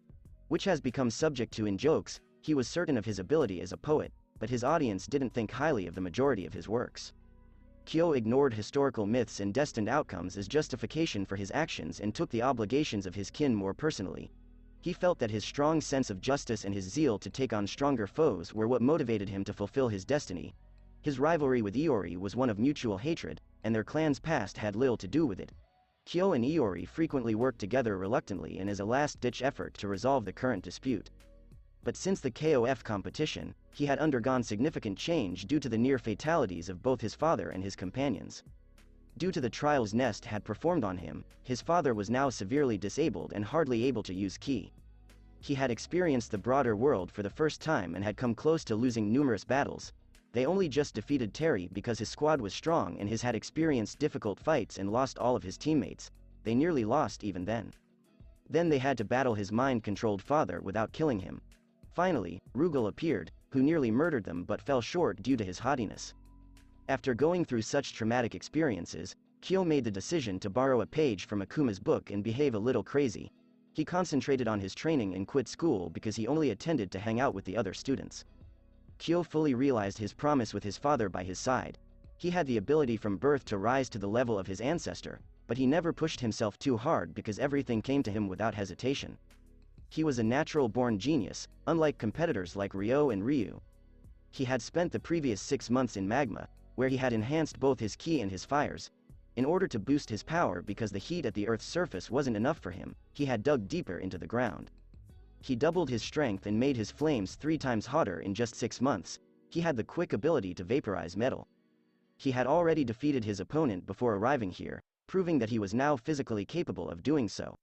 Which has become subject to in jokes. He was certain of his ability as a poet, but his audience didn't think highly of the majority of his works. Cheel ignored historical myths and destined outcomes as justification for his actions and took the obligations of his kin more personally. He felt that his strong sense of justice and his zeal to take on stronger foes were what motivated him to fulfill his destiny. His rivalry with Iori was one of mutual hatred, and their clan's past had little to do with it. Cheel and Iori frequently worked together reluctantly and as a last-ditch effort to resolve the current dispute. But since the KOF competition, he had undergone significant change due to the near fatalities of both his father and his companions. Due to the trials Nest had performed on him, his father was now severely disabled and hardly able to use ki. He had experienced the broader world for the first time and had come close to losing numerous battles. They only just defeated Terry because his squad was strong and his had experienced difficult fights and lost all of his teammates. They nearly lost even then. Then they had to battle his mind-controlled father without killing him. Finally, Rugal appeared, who nearly murdered them but fell short due to his haughtiness. After going through such traumatic experiences, Cheel made the decision to borrow a page from Akuma's book and behave a little crazy. He concentrated on his training and quit school because he only attended to hang out with the other students. Cheel fully realized his promise with his father by his side. He had the ability from birth to rise to the level of his ancestor, but he never pushed himself too hard because everything came to him without hesitation. He was a natural-born genius, unlike competitors like Ryo and Ryu. He had spent the previous 6 months in magma, where he had enhanced both his ki and his fires. In order to boost his power because the heat at the Earth's surface wasn't enough for him, he had dug deeper into the ground. He doubled his strength and made his flames 3 times hotter in just 6 months. He had the quick ability to vaporize metal. He had already defeated his opponent before arriving here, proving that he was now physically capable of doing so.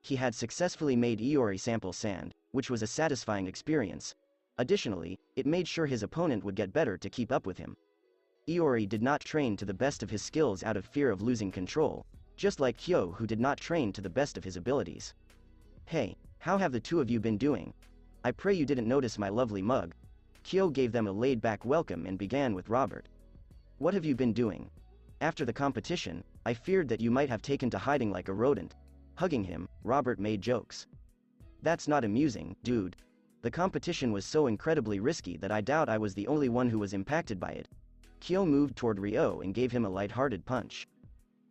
He had successfully made Iori sample sand, which was a satisfying experience. Additionally, it made sure his opponent would get better to keep up with him. Iori did not train to the best of his skills out of fear of losing control, just like Hyo who did not train to the best of his abilities. "Hey, how have the two of you been doing? I pray you didn't notice my lovely mug." Hyo gave them a laid-back welcome and began with Robert. "What have you been doing? After the competition, I feared that you might have taken to hiding like a rodent." Hugging him, Robert made jokes. "That's not amusing, dude. The competition was so incredibly risky that I doubt I was the only one who was impacted by it." Cheel moved toward Ryo and gave him a light-hearted punch.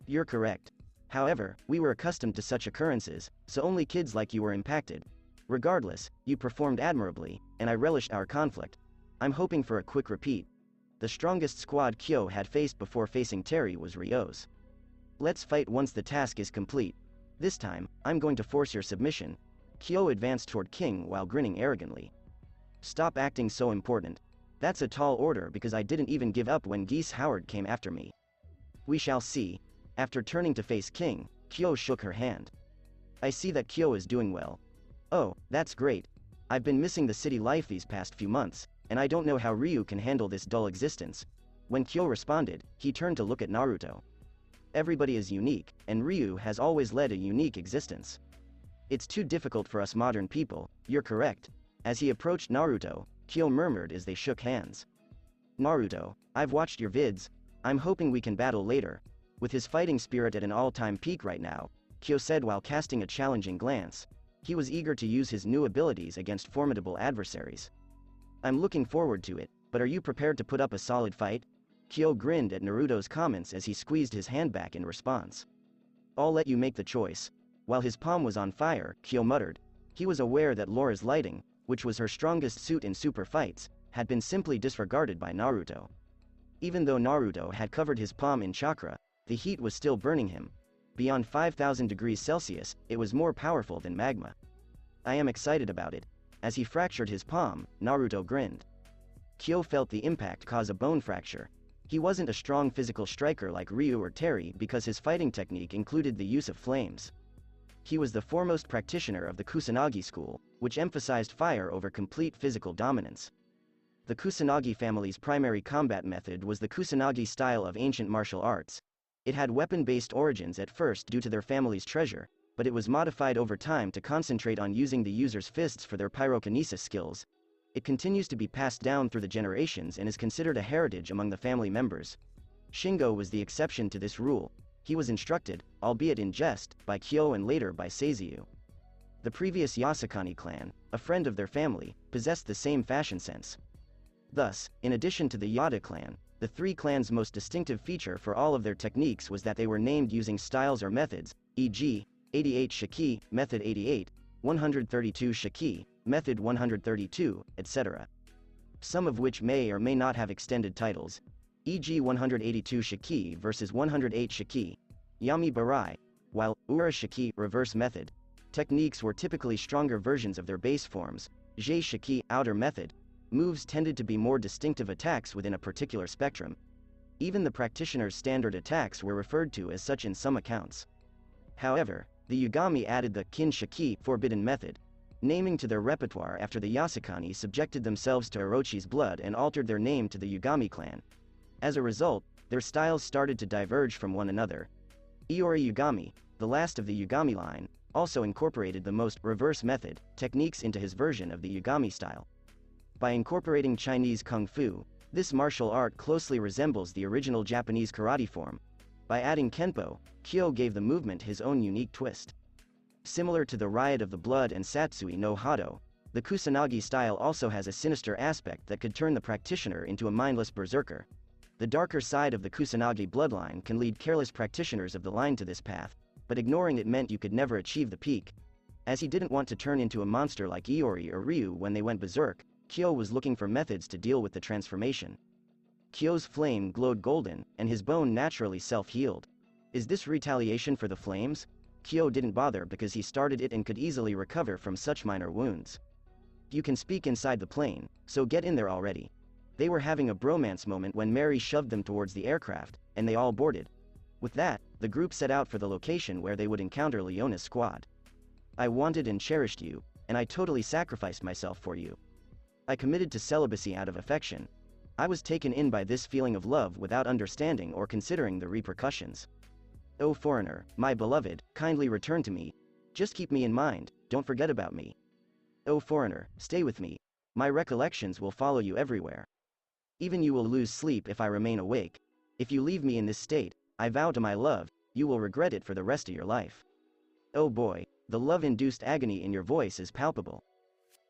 "You're correct. However, we were accustomed to such occurrences, so only kids like you were impacted. Regardless, you performed admirably, and I relished our conflict. I'm hoping for a quick repeat." The strongest squad Kyo had faced before facing Terry was Ryo's. "Let's fight once the task is complete. This time, I'm going to force your submission." Kyo advanced toward King while grinning arrogantly. "Stop acting so important. That's a tall order because I didn't even give up when Geese Howard came after me." "We shall see." After turning to face King, Kyo shook her hand. "I see that Kyo is doing well." "Oh, that's great. I've been missing the city life these past few months, and I don't know how Ryu can handle this dull existence." When Kyo responded, he turned to look at Naruto. "Everybody is unique, and Ryu has always led a unique existence. It's too difficult for us modern people." "You're correct." As he approached Naruto, Kyo murmured as they shook hands. "Naruto, I've watched your vids. I'm hoping we can battle later." With his fighting spirit at an all-time peak right now, Kyo said while casting a challenging glance. He was eager to use his new abilities against formidable adversaries. "I'm looking forward to it, but are you prepared to put up a solid fight?" Kyo grinned at Naruto's comments as he squeezed his hand back in response. "I'll let you make the choice." While his palm was on fire, Kyo muttered. He was aware that Laura's lighting, which was her strongest suit in super fights, had been simply disregarded by Naruto. Even though Naruto had covered his palm in chakra, the heat was still burning him. Beyond 5,000 degrees Celsius, it was more powerful than magma. I am excited about it. As he fractured his palm, Naruto grinned. Cheel felt the impact cause a bone fracture. He wasn't a strong physical striker like Ryu or Terry because his fighting technique included the use of flames. He was the foremost practitioner of the Kusanagi school, which emphasized fire over complete physical dominance. The Kusanagi family's primary combat method was the Kusanagi style of ancient martial arts. It had weapon-based origins at first due to their family's treasure, but it was modified over time to concentrate on using the user's fists for their pyrokinesis skills. It continues to be passed down through the generations and is considered a heritage among the family members. Shingo was the exception to this rule. He was instructed, albeit in jest, by Kyo and later by Seizu. The previous Yasukani clan, a friend of their family, possessed the same fashion sense. Thus, in addition to the Yada clan, the three clans' most distinctive feature for all of their techniques was that they were named using styles or methods, e.g., 88 Shiki, Method 88, 132 Shiki, Method 132, etc. Some of which may or may not have extended titles, e.g. 182 Shiki versus 108 Shiki, Yami Barai, while Ura Shiki reverse method techniques were typically stronger versions of their base forms. Jei Shiki outer method moves tended to be more distinctive attacks within a particular spectrum. Even the practitioner's standard attacks were referred to as such in some accounts. However, the Yugami added the Kin Shiki forbidden method, naming to their repertoire after the Yasukani subjected themselves to Orochi's blood and altered their name to the Yugami clan. As a result, their styles started to diverge from one another. Iori Yugami, the last of the Yugami line, also incorporated the most reverse method techniques into his version of the Yugami style. By incorporating Chinese Kung Fu, this martial art closely resembles the original Japanese karate form. By adding Kenpo, Kyo gave the movement his own unique twist. Similar to the Riot of the Blood and Satsui no Hado, the Kusanagi style also has a sinister aspect that could turn the practitioner into a mindless berserker. The darker side of the Kusanagi bloodline can lead careless practitioners of the line to this path, but ignoring it meant you could never achieve the peak. As he didn't want to turn into a monster like Iori or Ryu when they went berserk, Kyo was looking for methods to deal with the transformation. Kyo's flame glowed golden, and his bone naturally self-healed. Is this retaliation for the flames? Kyo didn't bother because he started it and could easily recover from such minor wounds. You can speak inside the plane, so get in there already. They were having a bromance moment when Mary shoved them towards the aircraft, and they all boarded. With that, the group set out for the location where they would encounter Leona's squad. I wanted and cherished you, and I totally sacrificed myself for you. I committed to celibacy out of affection. I was taken in by this feeling of love without understanding or considering the repercussions. O foreigner, my beloved, kindly return to me. Just keep me in mind, don't forget about me. O foreigner, stay with me. My recollections will follow you everywhere. Even you will lose sleep if I remain awake. If you leave me in this state, I vow to my love, you will regret it for the rest of your life. Oh boy, the love-induced agony in your voice is palpable.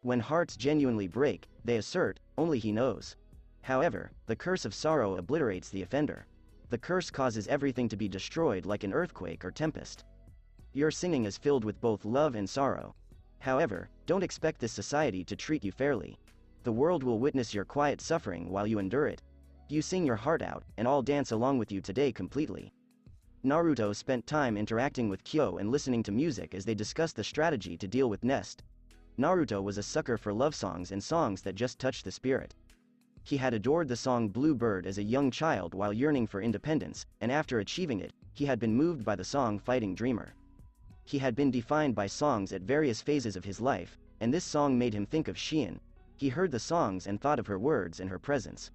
When hearts genuinely break, they assert, only he knows. However, the curse of sorrow obliterates the offender. The curse causes everything to be destroyed like an earthquake or tempest. Your singing is filled with both love and sorrow. However, don't expect this society to treat you fairly. The world will witness your quiet suffering while you endure it. You sing your heart out, and I'll dance along with you today completely. Naruto spent time interacting with Kyo and listening to music as they discussed the strategy to deal with Nest. Naruto was a sucker for love songs and songs that just touched the spirit. He had adored the song Blue Bird as a young child while yearning for independence, and after achieving it, he had been moved by the song Fighting Dreamer. He had been defined by songs at various phases of his life, and this song made him think of Shien. He heard the songs and thought of her words and her presence.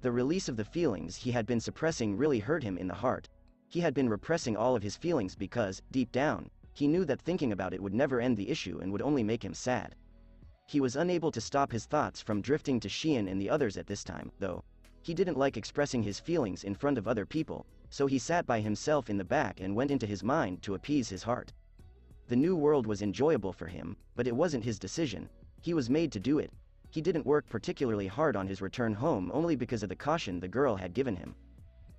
The release of the feelings he had been suppressing really hurt him in the heart. He had been repressing all of his feelings because, deep down, he knew that thinking about it would never end the issue and would only make him sad. He was unable to stop his thoughts from drifting to Shien and the others at this time, though. He didn't like expressing his feelings in front of other people, so he sat by himself in the back and went into his mind to appease his heart. The new world was enjoyable for him, but it wasn't his decision. He was made to do it. He didn't work particularly hard on his return home only because of the caution the girl had given him.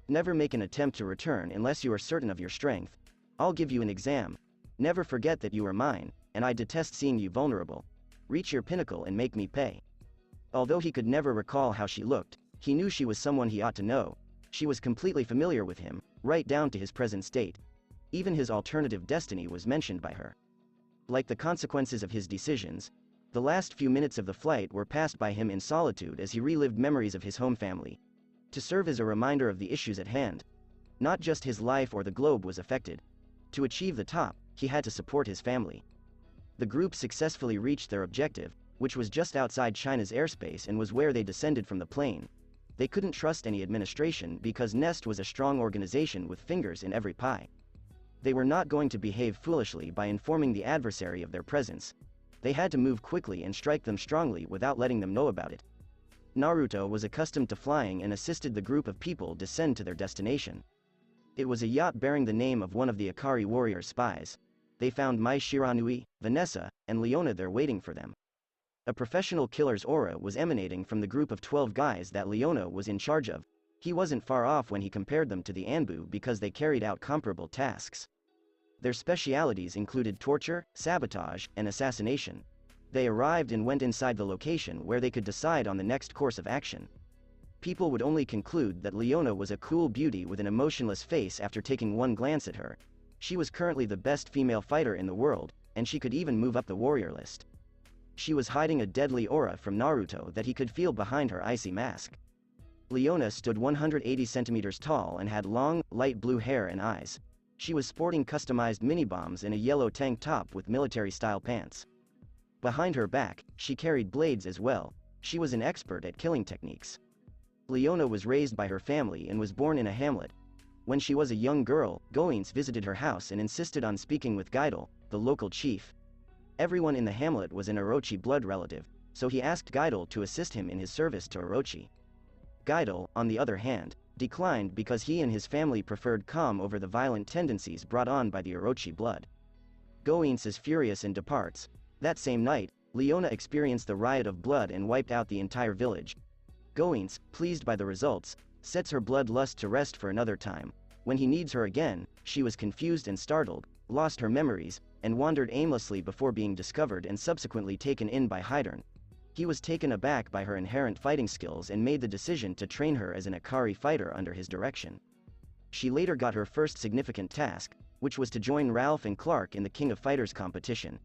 Never make an attempt to return unless you are certain of your strength. I'll give you an exam. Never forget that you are mine, and I detest seeing you vulnerable. reach your pinnacle and make me pay. Although he could never recall how she looked, he knew she was someone he ought to know. She was completely familiar with him, right down to his present state. Even his alternative destiny was mentioned by her. Like the consequences of his decisions, the last few minutes of the flight were passed by him in solitude as he relived memories of his home family. To serve as a reminder of the issues at hand. Not just his life or the globe was affected. To achieve the top, he had to support his family. The group successfully reached their objective, which was just outside China's airspace and was where they descended from the plane. They couldn't trust any administration because Nest was a strong organization with fingers in every pie. They were not going to behave foolishly by informing the adversary of their presence. They had to move quickly and strike them strongly without letting them know about it. Naruto was accustomed to flying and assisted the group of people descend to their destination. It was a yacht bearing the name of one of the Ikari warriors' spies. They found Mai Shiranui, Vanessa, and Leona there waiting for them. A professional killer's aura was emanating from the group of 12 guys that Leona was in charge of. He wasn't far off when he compared them to the Anbu because they carried out comparable tasks. Their specialities included torture, sabotage, and assassination. They arrived and went inside the location where they could decide on the next course of action. People would only conclude that Leona was a cool beauty with an emotionless face after taking one glance at her. She was currently the best female fighter in the world, and she could even move up the warrior list. She was hiding a deadly aura from Naruto that he could feel behind her icy mask. Leona stood 180 centimeters tall and had long, light blue hair and eyes. She was sporting customized mini-bombs in a yellow tank top with military-style pants. Behind her back, she carried blades as well. She was an expert at killing techniques. Leona was raised by her family and was born in a hamlet. When she was a young girl, Goins visited her house and insisted on speaking with Gaidel, the local chief. Everyone in the hamlet was an Orochi blood relative, so he asked Gaidel to assist him in his service to Orochi. Gaidel, on the other hand, declined because he and his family preferred calm over the violent tendencies brought on by the Orochi blood. Goins is furious and departs. That same night, Leona experienced the riot of blood and wiped out the entire village. Goins, pleased by the results, sets her bloodlust to rest for another time. When he needs her again, she was confused and startled, lost her memories, and wandered aimlessly before being discovered and subsequently taken in by Hydern. He was taken aback by her inherent fighting skills and made the decision to train her as an Ikari fighter under his direction. She later got her first significant task, which was to join Ralph and Clark in the King of Fighters competition.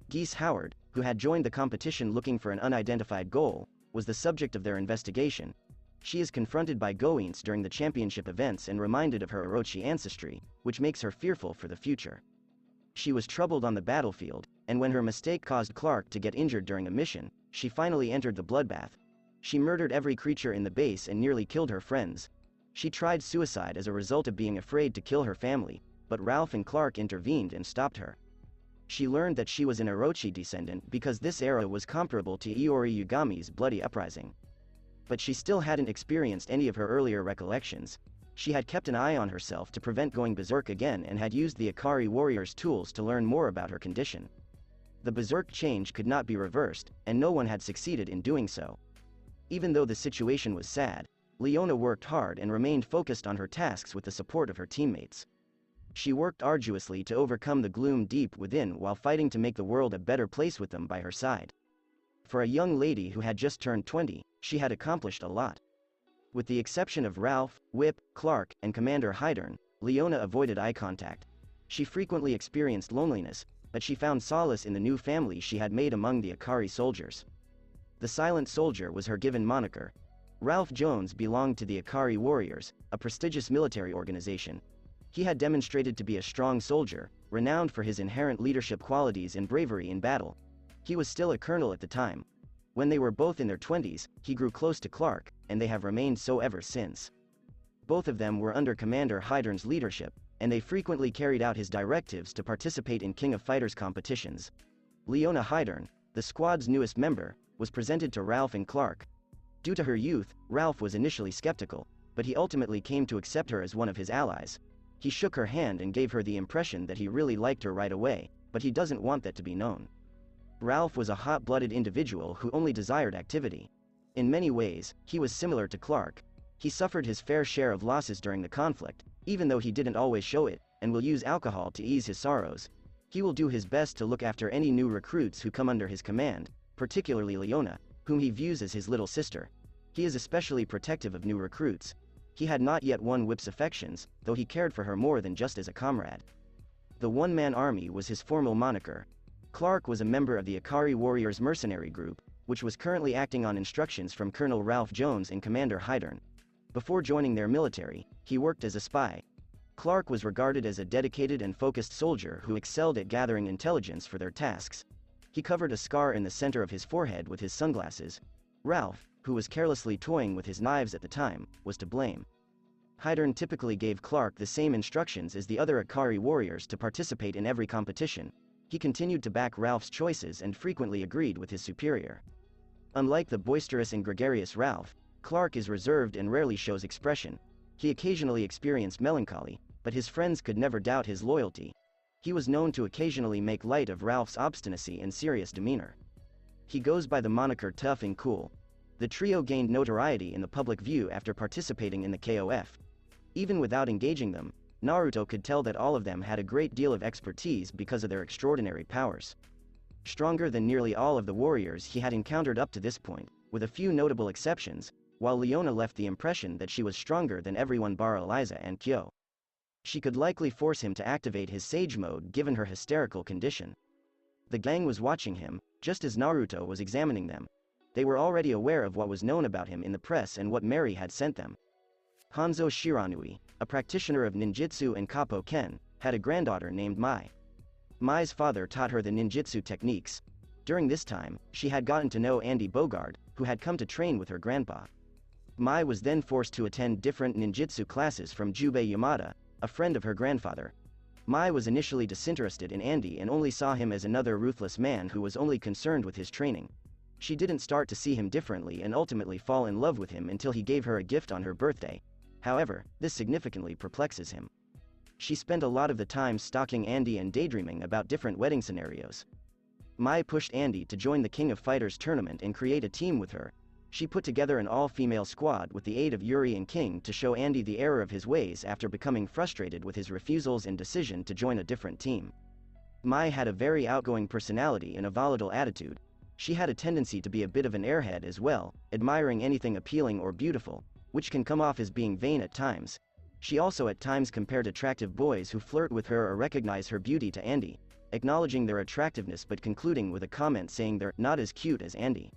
Geese Howard, who had joined the competition looking for an unidentified goal, was the subject of their investigation. She is confronted by Goins during the championship events and reminded of her Orochi ancestry, which makes her fearful for the future. She was troubled on the battlefield, and when her mistake caused Clark to get injured during a mission, she finally entered the bloodbath. She murdered every creature in the base and nearly killed her friends. She tried suicide as a result of being afraid to kill her family, but Ralph and Clark intervened and stopped her. She learned that she was an Orochi descendant because this era was comparable to Iori Yugami's bloody uprising. But she still hadn't experienced any of her earlier recollections. She had kept an eye on herself to prevent going berserk again and had used the Ikari warrior's tools to learn more about her condition. The berserk change could not be reversed, and no one had succeeded in doing so. Even though the situation was sad, Leona worked hard and remained focused on her tasks with the support of her teammates. She worked arduously to overcome the gloom deep within while fighting to make the world a better place with them by her side. For a young lady who had just turned 20, she had accomplished a lot. With the exception of Ralph, Whip, Clark, and Commander Hydern, Leona avoided eye contact. She frequently experienced loneliness, but she found solace in the new family she had made among the Ikari soldiers. The Silent Soldier was her given moniker. Ralph Jones belonged to the Ikari Warriors, a prestigious military organization. He had demonstrated to be a strong soldier, renowned for his inherent leadership qualities and bravery in battle. He was still a colonel at the time. When they were both in their 20s, he grew close to Clark, and they have remained so ever since. Both of them were under Commander Hydern's leadership, and they frequently carried out his directives to participate in King of Fighters competitions. Leona Hydern, the squad's newest member, was presented to Ralph and Clark. Due to her youth, Ralph was initially skeptical, but he ultimately came to accept her as one of his allies. He shook her hand and gave her the impression that he really liked her right away, but he doesn't want that to be known. Ralph was a hot-blooded individual who only desired activity. In many ways, he was similar to Clark. He suffered his fair share of losses during the conflict, even though he didn't always show it, and will use alcohol to ease his sorrows. He will do his best to look after any new recruits who come under his command, particularly Leona, whom he views as his little sister. He is especially protective of new recruits. He had not yet won Whip's affections, though he cared for her more than just as a comrade. The one-man army was his formal moniker. Clark was a member of the Ikari Warriors mercenary group, which was currently acting on instructions from Colonel Ralph Jones and Commander Hydern. Before joining their military, he worked as a spy. Clark was regarded as a dedicated and focused soldier who excelled at gathering intelligence for their tasks. He covered a scar in the center of his forehead with his sunglasses. Ralph, who was carelessly toying with his knives at the time, was to blame. Hydern typically gave Clark the same instructions as the other Ikari warriors to participate in every competition. He continued to back Ralph's choices and frequently agreed with his superior. Unlike the boisterous and gregarious Ralph, Clark is reserved and rarely shows expression. He occasionally experienced melancholy, but his friends could never doubt his loyalty. He was known to occasionally make light of Ralph's obstinacy and serious demeanor. He goes by the moniker Tough and Cool. The trio gained notoriety in the public view after participating in the KOF. Even without engaging them, Naruto could tell that all of them had a great deal of expertise because of their extraordinary powers. Stronger than nearly all of the warriors he had encountered up to this point, with a few notable exceptions, while Leona left the impression that she was stronger than everyone bar Eliza and Kyo. She could likely force him to activate his Sage mode given her hysterical condition. The gang was watching him, just as Naruto was examining them. They were already aware of what was known about him in the press and what Mary had sent them. Hanzo Shiranui, a practitioner of ninjutsu and Kappo Ken, had a granddaughter named Mai. Mai's father taught her the ninjutsu techniques. During this time, she had gotten to know Andy Bogard, who had come to train with her grandpa. Mai was then forced to attend different ninjutsu classes from Jubei Yamada, a friend of her grandfather. Mai was initially disinterested in Andy and only saw him as another ruthless man who was only concerned with his training. She didn't start to see him differently and ultimately fall in love with him until he gave her a gift on her birthday. However, this significantly perplexes him. She spent a lot of the time stalking Andy and daydreaming about different wedding scenarios. Mai pushed Andy to join the King of Fighters tournament and create a team with her. She put together an all-female squad with the aid of Yuri and King to show Andy the error of his ways after becoming frustrated with his refusals and decision to join a different team. Mai had a very outgoing personality and a volatile attitude. She had a tendency to be a bit of an airhead as well, admiring anything appealing or beautiful, which can come off as being vain at times. She also at times compared attractive boys who flirt with her or recognize her beauty to Andy, acknowledging their attractiveness but concluding with a comment saying they're not as cute as Andy.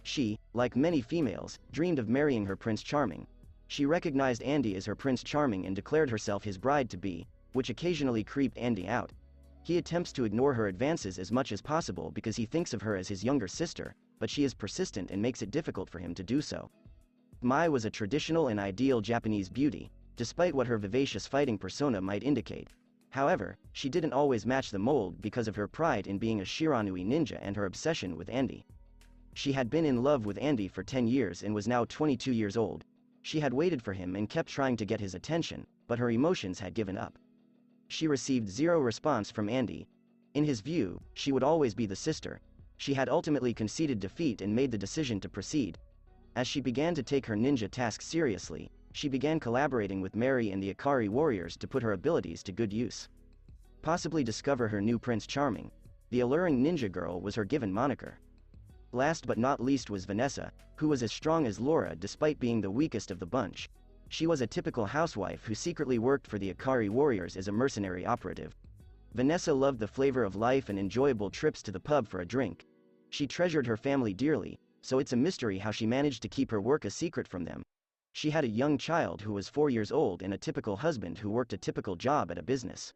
She, like many females, dreamed of marrying her Prince Charming. She recognized Andy as her Prince Charming and declared herself his bride-to-be, which occasionally creeped Andy out. He attempts to ignore her advances as much as possible because he thinks of her as his younger sister, but she is persistent and makes it difficult for him to do so. Mai was a traditional and ideal Japanese beauty, despite what her vivacious fighting persona might indicate. However, she didn't always match the mold because of her pride in being a Shiranui ninja and her obsession with Andy. She had been in love with Andy for 10 years and was now 22 years old. She had waited for him and kept trying to get his attention, but her emotions had given up. She received zero response from Andy. In his view, she would always be the sister. She had ultimately conceded defeat and made the decision to proceed. As she began to take her ninja task seriously, she began collaborating with Mary and the Ikari warriors to put her abilities to good use. Possibly discover her new Prince Charming. The alluring ninja girl was her given moniker. Last but not least was Vanessa, who was as strong as Laura despite being the weakest of the bunch. She was a typical housewife who secretly worked for the Ikari warriors as a mercenary operative. Vanessa loved the flavor of life and enjoyable trips to the pub for a drink. She treasured her family dearly, so it's a mystery how she managed to keep her work a secret from them. She had a young child who was 4 years old and a typical husband who worked a typical job at a business.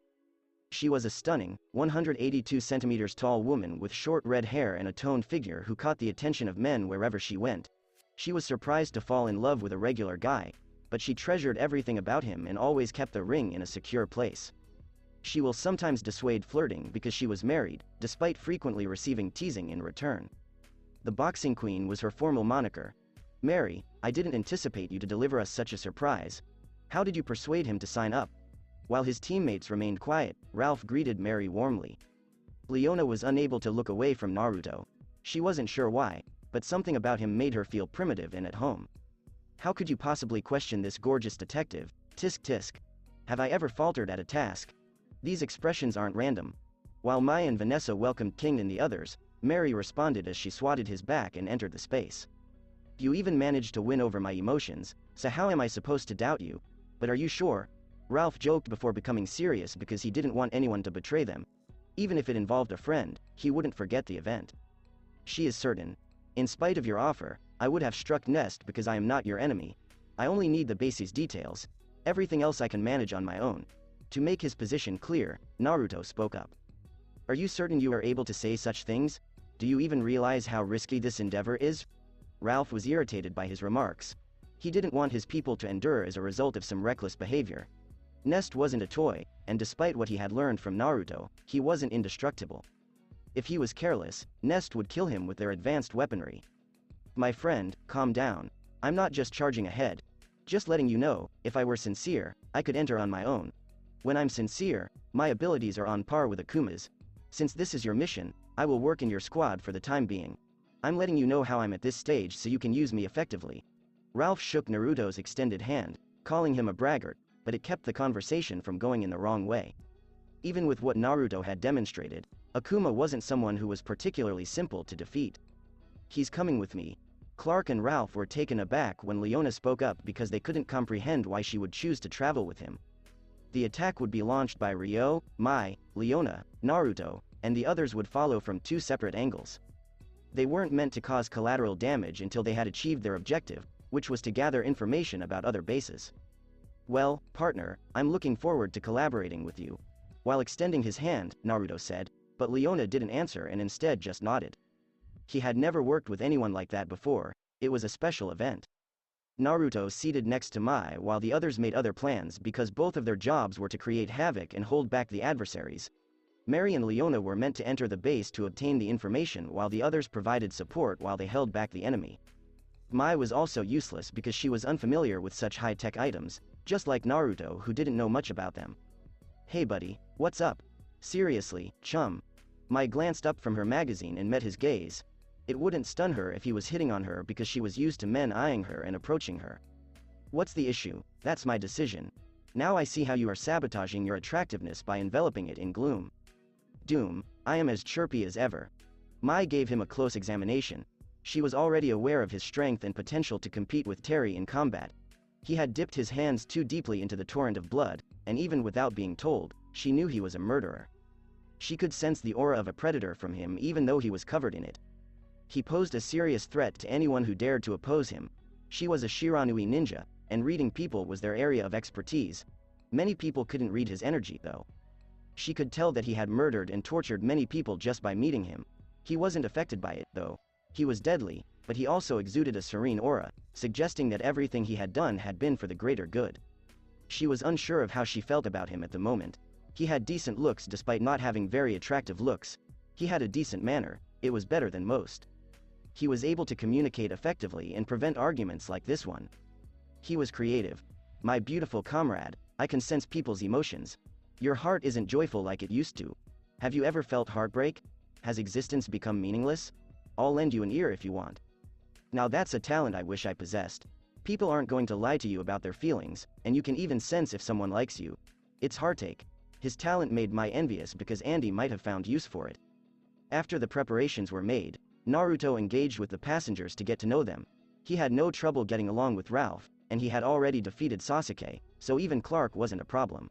She was a stunning, 182 centimeters tall woman with short red hair and a toned figure who caught the attention of men wherever she went. She was surprised to fall in love with a regular guy, but she treasured everything about him and always kept the ring in a secure place. She will sometimes dissuade flirting because she was married, despite frequently receiving teasing in return. The Boxing Queen was her formal moniker. Mary, I didn't anticipate you to deliver us such a surprise. How did you persuade him to sign up? While his teammates remained quiet, Ralph greeted Mary warmly. Leona was unable to look away from Naruto. She wasn't sure why, but something about him made her feel primitive and at home. How could you possibly question this gorgeous detective? Tisk tisk. Have I ever faltered at a task? These expressions aren't random. While Mai and Vanessa welcomed King and the others, Mary responded as she swatted his back and entered the space. You even managed to win over my emotions, so how am I supposed to doubt you? But are you sure? Ralph joked before becoming serious because he didn't want anyone to betray them. Even if it involved a friend, he wouldn't forget the event. She is certain. In spite of your offer, I would have struck Nest because I am not your enemy. I only need the basis details. Everything else I can manage on my own. To make his position clear, Naruto spoke up. Are you certain you are able to say such things? Do you even realize how risky this endeavor is? Ralph was irritated by his remarks. He didn't want his people to endure as a result of some reckless behavior. Nest wasn't a toy, and despite what he had learned from Naruto, he wasn't indestructible. If he was careless, Nest would kill him with their advanced weaponry. My friend, calm down. I'm not just charging ahead. Just letting you know, if I were sincere, I could enter on my own. When I'm sincere, my abilities are on par with Akuma's. Since this is your mission, I will work in your squad for the time being. I'm letting you know how I'm at this stage so you can use me effectively. Ralph shook Naruto's extended hand, calling him a braggart, but it kept the conversation from going in the wrong way. Even with what Naruto had demonstrated, Akuma wasn't someone who was particularly simple to defeat. He's coming with me. Clark and Ralph were taken aback when Leona spoke up because they couldn't comprehend why she would choose to travel with him. The attack would be launched by Ryo, Mai, Leona, Naruto, and the others would follow from two separate angles. They weren't meant to cause collateral damage until they had achieved their objective, which was to gather information about other bases. Well, partner, I'm looking forward to collaborating with you. While extending his hand, Naruto said, but Leona didn't answer and instead just nodded. He had never worked with anyone like that before, it was a special event. Naruto seated next to Mai while the others made other plans because both of their jobs were to create havoc and hold back the adversaries. Mary and Leona were meant to enter the base to obtain the information while the others provided support while they held back the enemy. Mai was also useless because she was unfamiliar with such high-tech items, just like Naruto who didn't know much about them. Hey buddy, what's up? Seriously, chum. Mai glanced up from her magazine and met his gaze. It wouldn't stun her if he was hitting on her because she was used to men eyeing her and approaching her. What's the issue? That's my decision. Now I see how you are sabotaging your attractiveness by enveloping it in gloom. Doom, I am as chirpy as ever. Mai gave him a close examination. She was already aware of his strength and potential to compete with Terry in combat. He had dipped his hands too deeply into the torrent of blood, and even without being told, she knew he was a murderer. She could sense the aura of a predator from him even though he was covered in it. He posed a serious threat to anyone who dared to oppose him. She was a Shiranui ninja, and reading people was their area of expertise. Many people couldn't read his energy though. She could tell that he had murdered and tortured many people just by meeting him. He wasn't affected by it though. He was deadly, but he also exuded a serene aura, suggesting that everything he had done had been for the greater good. She was unsure of how she felt about him at the moment. He had decent looks despite not having very attractive looks. He had a decent manner, it was better than most. He was able to communicate effectively and prevent arguments like this one. He was creative. My beautiful comrade, I can sense people's emotions. Your heart isn't joyful like it used to. Have you ever felt heartbreak? Has existence become meaningless? I'll lend you an ear if you want. Now that's a talent I wish I possessed. People aren't going to lie to you about their feelings, and you can even sense if someone likes you. It's heartache. His talent made Mai envious because Andy might have found use for it. After the preparations were made, Naruto engaged with the passengers to get to know them. He had no trouble getting along with Ralph, and he had already defeated Sasuke, so even Clark wasn't a problem.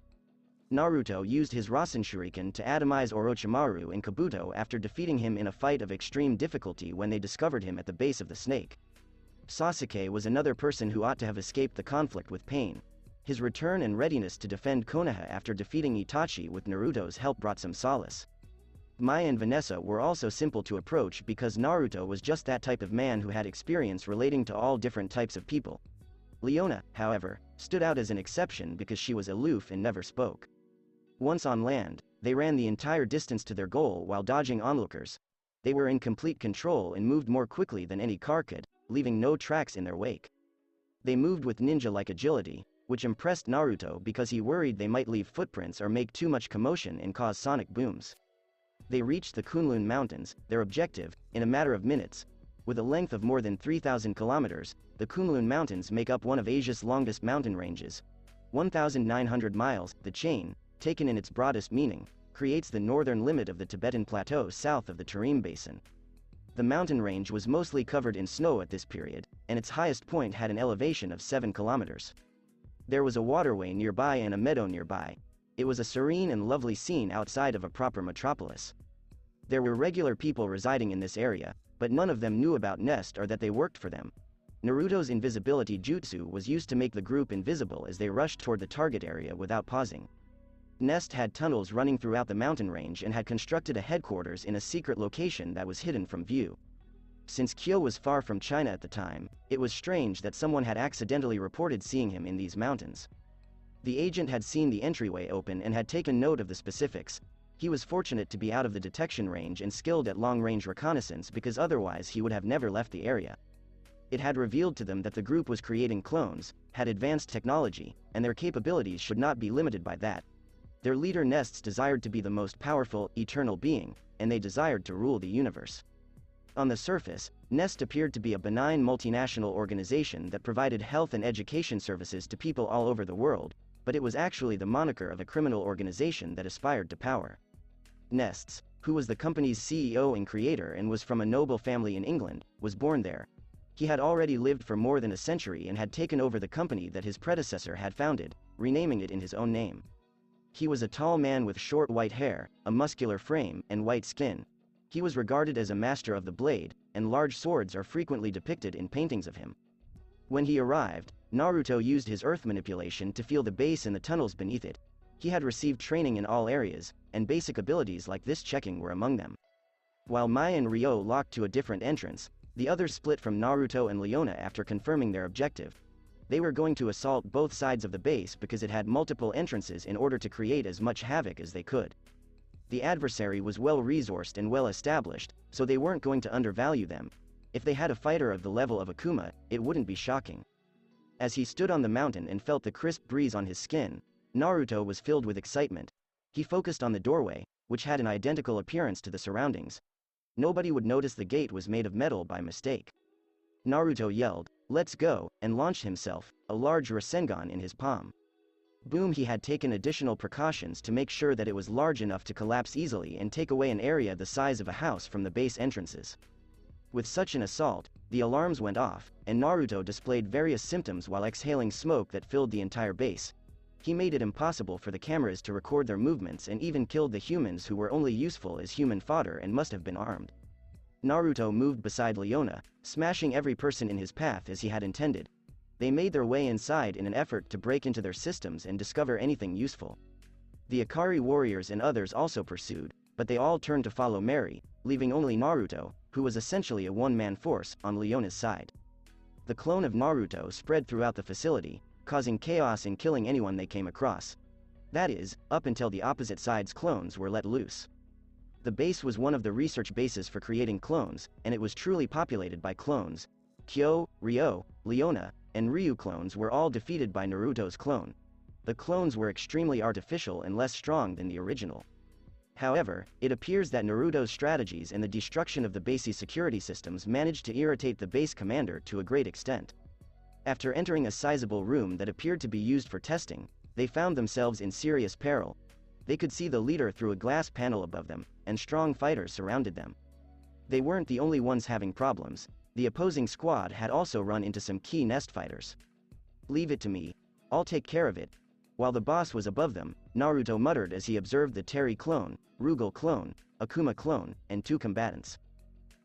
Naruto used his Rasen Shuriken to atomize Orochimaru and Kabuto after defeating him in a fight of extreme difficulty when they discovered him at the base of the snake. Sasuke was another person who ought to have escaped the conflict with pain. His return and readiness to defend Konoha after defeating Itachi with Naruto's help brought some solace. Mai and Vanessa were also simple to approach because Naruto was just that type of man who had experience relating to all different types of people. Leona, however, stood out as an exception because she was aloof and never spoke. Once on land, they ran the entire distance to their goal while dodging onlookers. They were in complete control and moved more quickly than any car could, leaving no tracks in their wake. They moved with ninja-like agility, which impressed Naruto because he worried they might leave footprints or make too much commotion and cause sonic booms. They reached the Kunlun Mountains, their objective, in a matter of minutes. With a length of more than 3,000 kilometers, the Kunlun Mountains make up one of Asia's longest mountain ranges. 1,900 miles, the chain, taken in its broadest meaning, creates the northern limit of the Tibetan Plateau south of the Tarim Basin. The mountain range was mostly covered in snow at this period, and its highest point had an elevation of 7 kilometers. There was a waterway nearby and a meadow nearby. It was a serene and lovely scene outside of a proper metropolis. There were regular people residing in this area, but none of them knew about Nest or that they worked for them. Naruto's invisibility jutsu was used to make the group invisible as they rushed toward the target area without pausing. Nest had tunnels running throughout the mountain range and had constructed a headquarters in a secret location that was hidden from view. Since Cheel was far from China at the time, it was strange that someone had accidentally reported seeing him in these mountains. The agent had seen the entryway open and had taken note of the specifics. He was fortunate to be out of the detection range and skilled at long-range reconnaissance because otherwise he would have never left the area. It had revealed to them that the group was creating clones, had advanced technology, and their capabilities should not be limited by that. Their leader Nests desired to be the most powerful, eternal being, and they desired to rule the universe. On the surface, Nest appeared to be a benign multinational organization that provided health and education services to people all over the world, but it was actually the moniker of a criminal organization that aspired to power. Nests, who was the company's CEO and creator and was from a noble family in England, was born there. He had already lived for more than a century and had taken over the company that his predecessor had founded, renaming it in his own name. He was a tall man with short white hair, a muscular frame, and white skin. He was regarded as a master of the blade, and large swords are frequently depicted in paintings of him. When he arrived, Naruto used his earth manipulation to feel the base and the tunnels beneath it. He had received training in all areas, and basic abilities like this checking were among them. While Mai and Ryo locked to a different entrance, the others split from Naruto and Leona after confirming their objective. They were going to assault both sides of the base because it had multiple entrances in order to create as much havoc as they could. The adversary was well-resourced and well-established, so they weren't going to undervalue them. If they had a fighter of the level of Akuma, it wouldn't be shocking. As he stood on the mountain and felt the crisp breeze on his skin, Naruto was filled with excitement. He focused on the doorway, which had an identical appearance to the surroundings. Nobody would notice the gate was made of metal by mistake. Naruto yelled, "Let's go," and launched himself, a large Rasengan in his palm. Boom! He had taken additional precautions to make sure that it was large enough to collapse easily and take away an area the size of a house from the base entrances. With such an assault, the alarms went off, and Naruto displayed various symptoms while exhaling smoke that filled the entire base. He made it impossible for the cameras to record their movements and even killed the humans who were only useful as human fodder and must have been armed. Naruto moved beside Leona, smashing every person in his path as he had intended. They made their way inside in an effort to break into their systems and discover anything useful. The Akari warriors and others also pursued, but they all turned to follow Mary, leaving only Naruto, who was essentially a one-man force, on Leona's side. The clone of Naruto spread throughout the facility, causing chaos and killing anyone they came across. That is, up until the opposite side's clones were let loose. The base was one of the research bases for creating clones, and it was truly populated by clones. Kyo, Ryo, Leona, and Ryu clones were all defeated by Naruto's clone. The clones were extremely artificial and less strong than the original. However, it appears that Naruto's strategies and the destruction of the base's security systems managed to irritate the base commander to a great extent. After entering a sizable room that appeared to be used for testing, they found themselves in serious peril. They could see the leader through a glass panel above them, and strong fighters surrounded them. They weren't the only ones having problems. The opposing squad had also run into some key Nest fighters. "Leave it to me. I'll take care of it." While the boss was above them, Naruto muttered as he observed the Terry clone, Rugal clone, Akuma clone, and 2 combatants.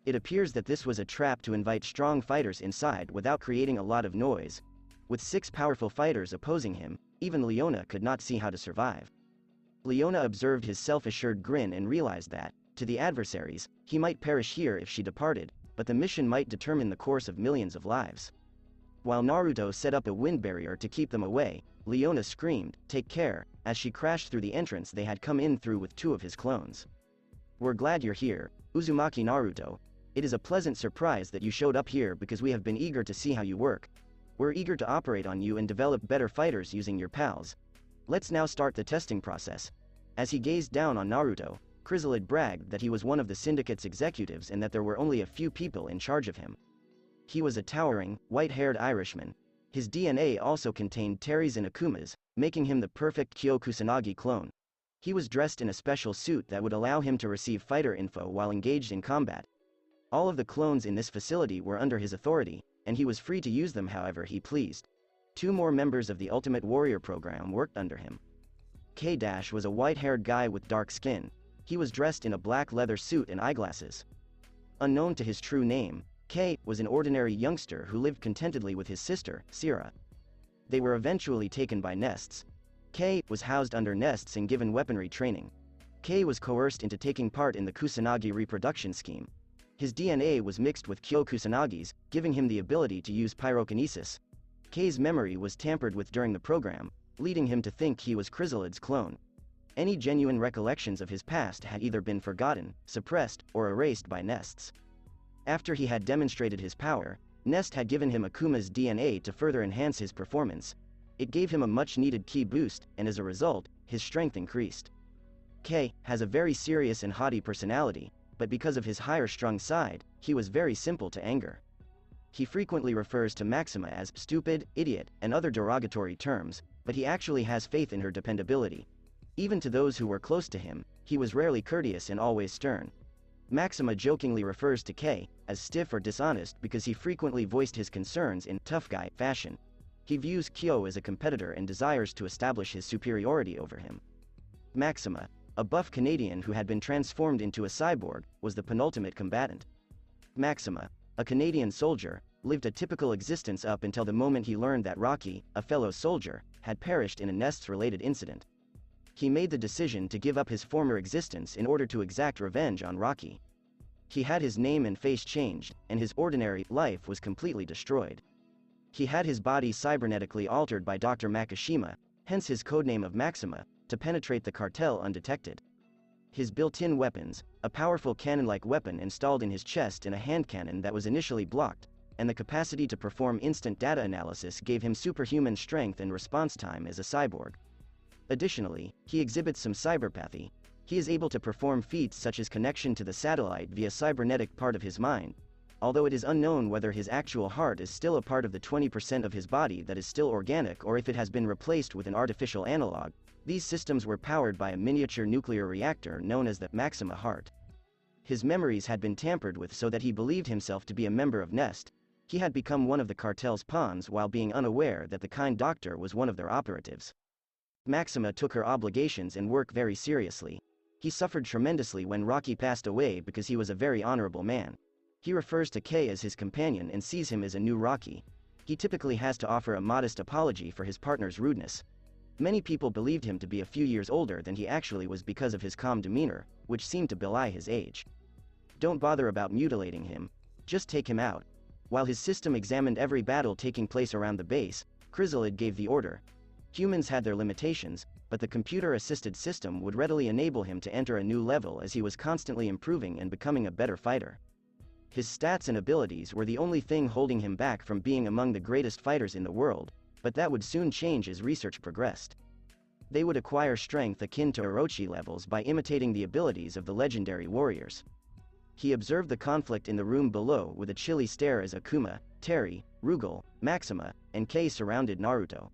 It appears that this was a trap to invite strong fighters inside without creating a lot of noise. With 6 powerful fighters opposing him, even Leona could not see how to survive. Leona observed his self-assured grin and realized that, to the adversaries, he might perish here if she departed, but the mission might determine the course of millions of lives. While Naruto set up a wind barrier to keep them away, Leona screamed, "Take care," as she crashed through the entrance they had come in through with 2 of his clones. "We're glad you're here, Uzumaki Naruto. It is a pleasant surprise that you showed up here because we have been eager to see how you work. We're eager to operate on you and develop better fighters using your pals. Let's now start the testing process." As he gazed down on Naruto, Chrysalid bragged that he was one of the syndicate's executives and that there were only a few people in charge of him. He was a towering, white-haired Irishman. His DNA also contained Terry's and Akuma's, making him the perfect Kyo Kusanagi clone. He was dressed in a special suit that would allow him to receive fighter info while engaged in combat. All of the clones in this facility were under his authority, and he was free to use them however he pleased. 2 more members of the Ultimate Warrior program worked under him. K- was a white-haired guy with dark skin. He was dressed in a black leather suit and eyeglasses. Unknown to his true name, K was an ordinary youngster who lived contentedly with his sister, Sira. They were eventually taken by Nests. K was housed under Nests and given weaponry training. K was coerced into taking part in the Kusanagi reproduction scheme. His DNA was mixed with Kyo Kusanagi's, giving him the ability to use pyrokinesis. K's memory was tampered with during the program, leading him to think he was Chrysalid's clone. Any genuine recollections of his past had either been forgotten, suppressed, or erased by Nests. After he had demonstrated his power, Nest had given him Akuma's DNA to further enhance his performance. It gave him a much-needed ki boost, and as a result, his strength increased. K has a very serious and haughty personality, but because of his higher-strung side, he was very simple to anger. He frequently refers to Maxima as stupid, idiot, and other derogatory terms, but he actually has faith in her dependability. Even to those who were close to him, he was rarely courteous and always stern. Maxima jokingly refers to K as stiff or dishonest because he frequently voiced his concerns in tough guy fashion. He views Kyo as a competitor and desires to establish his superiority over him. Maxima, a buff Canadian who had been transformed into a cyborg, was the penultimate combatant. Maxima, a Canadian soldier, lived a typical existence up until the moment he learned that Rocky, a fellow soldier, had perished in a Nests-related incident. He made the decision to give up his former existence in order to exact revenge on Rocky. He had his name and face changed, and his ordinary life was completely destroyed. He had his body cybernetically altered by Dr. Makishima, hence his codename of Maxima, to penetrate the cartel undetected. His built-in weapons, a powerful cannon-like weapon installed in his chest and a hand cannon that was initially blocked, and the capacity to perform instant data analysis gave him superhuman strength and response time as a cyborg. Additionally, he exhibits some cyberpathy. He is able to perform feats such as connection to the satellite via cybernetic part of his mind, although it is unknown whether his actual heart is still a part of the 20% of his body that is still organic or if it has been replaced with an artificial analog. These systems were powered by a miniature nuclear reactor known as the Maxima Heart. His memories had been tampered with so that he believed himself to be a member of Nest. He had become one of the cartel's pawns while being unaware that the kind doctor was one of their operatives. Maxima took her obligations and work very seriously. He suffered tremendously when Rocky passed away because he was a very honorable man. He refers to K as his companion and sees him as a new Rocky. He typically has to offer a modest apology for his partner's rudeness. Many people believed him to be a few years older than he actually was because of his calm demeanor, which seemed to belie his age. Don't bother about mutilating him. Just take him out. While his system examined every battle taking place around the base, Chrysalid gave the order. Humans had their limitations, but the computer-assisted system would readily enable him to enter a new level as he was constantly improving and becoming a better fighter. His stats and abilities were the only thing holding him back from being among the greatest fighters in the world, but that would soon change as research progressed. They would acquire strength akin to Orochi levels by imitating the abilities of the legendary warriors. He observed the conflict in the room below with a chilly stare as Akuma, Terry, Rugal, Maxima, and K surrounded Naruto.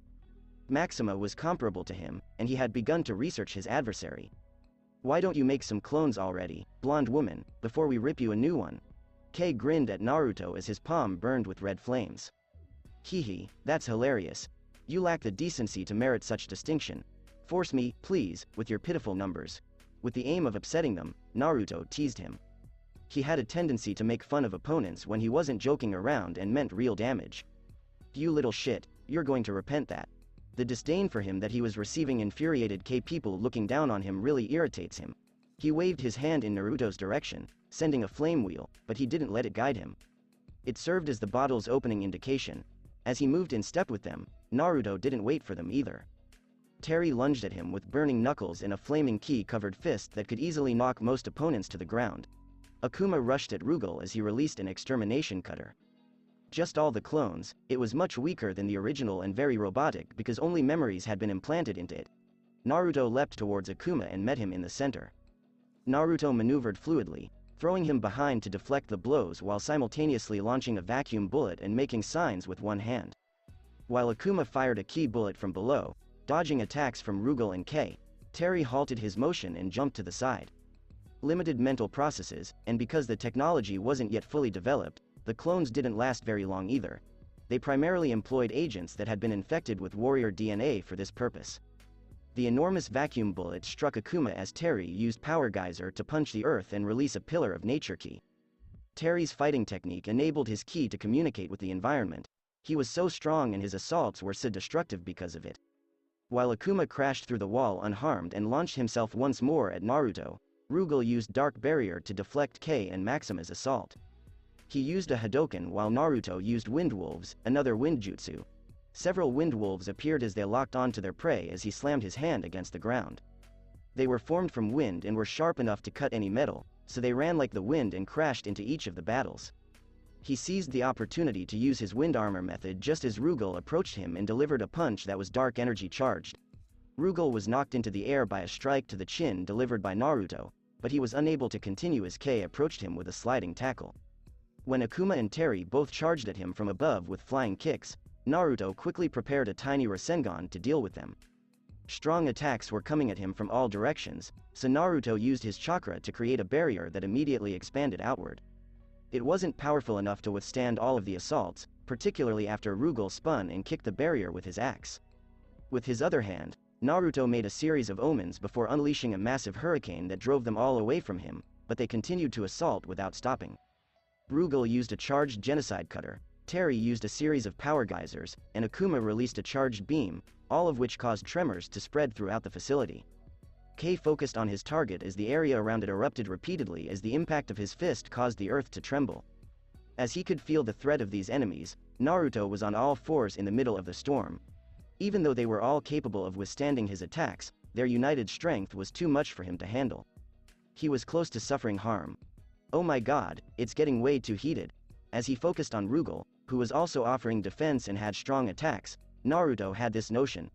Maxima was comparable to him, and he had begun to research his adversary. "Why don't you make some clones already, blonde woman, before we rip you a new one?" K grinned at Naruto as his palm burned with red flames. "Hee, that's hilarious. You lack the decency to merit such distinction. Force me, please, with your pitiful numbers." With the aim of upsetting them, Naruto teased him. He had a tendency to make fun of opponents when he wasn't joking around and meant real damage. "You little shit, you're going to repent that." The disdain for him that he was receiving infuriated K people looking down on him really irritates him. He waved his hand in Naruto's direction, sending a flame wheel, but he didn't let it guide him. It served as the bottle's opening indication. As he moved in step with them, Naruto didn't wait for them either. Terry lunged at him with burning knuckles and a flaming ki-covered fist that could easily knock most opponents to the ground. Akuma rushed at Rugal as he released an extermination cutter. Just all the clones, it was much weaker than the original and very robotic because only memories had been implanted into it. Naruto leapt towards Akuma and met him in the center. Naruto maneuvered fluidly, throwing him behind to deflect the blows while simultaneously launching a vacuum bullet and making signs with one hand. While Akuma fired a ki bullet from below, dodging attacks from Rugal and K, Terry halted his motion and jumped to the side. limited mental processes, and because the technology wasn't yet fully developed, the clones didn't last very long either. They primarily employed agents that had been infected with warrior DNA for this purpose. The enormous vacuum bullet struck Akuma as Terry used Power Geyser to punch the earth and release a Pillar of Nature ki. Terry's fighting technique enabled his ki to communicate with the environment. He was so strong and his assaults were so destructive because of it. While Akuma crashed through the wall unharmed and launched himself once more at Naruto, Rugal used Dark Barrier to deflect Kei and Maxima's assault. He used a Hadoken while Naruto used Wind Wolves, another wind jutsu. Several wind wolves appeared as they locked onto their prey as he slammed his hand against the ground. They were formed from wind and were sharp enough to cut any metal, so they ran like the wind and crashed into each of the battles. He seized the opportunity to use his wind armor method just as Rugal approached him and delivered a punch that was dark energy charged. Rugal was knocked into the air by a strike to the chin delivered by Naruto, but he was unable to continue as Kei approached him with a sliding tackle. When Akuma and Terry both charged at him from above with flying kicks, Naruto quickly prepared a tiny Rasengan to deal with them. Strong attacks were coming at him from all directions, so Naruto used his chakra to create a barrier that immediately expanded outward. It wasn't powerful enough to withstand all of the assaults, particularly after Rugal spun and kicked the barrier with his axe. With his other hand, Naruto made a series of omens before unleashing a massive hurricane that drove them all away from him, but they continued to assault without stopping. Rugal used a charged genocide cutter, Terry used a series of power geysers, and Akuma released a charged beam, all of which caused tremors to spread throughout the facility. Kei focused on his target as the area around it erupted repeatedly as the impact of his fist caused the earth to tremble. As he could feel the threat of these enemies, Naruto was on all fours in the middle of the storm. Even though they were all capable of withstanding his attacks, their united strength was too much for him to handle. He was close to suffering harm. Oh my god, it's getting way too heated. As he focused on Rugal, who was also offering defense and had strong attacks, Naruto had this notion.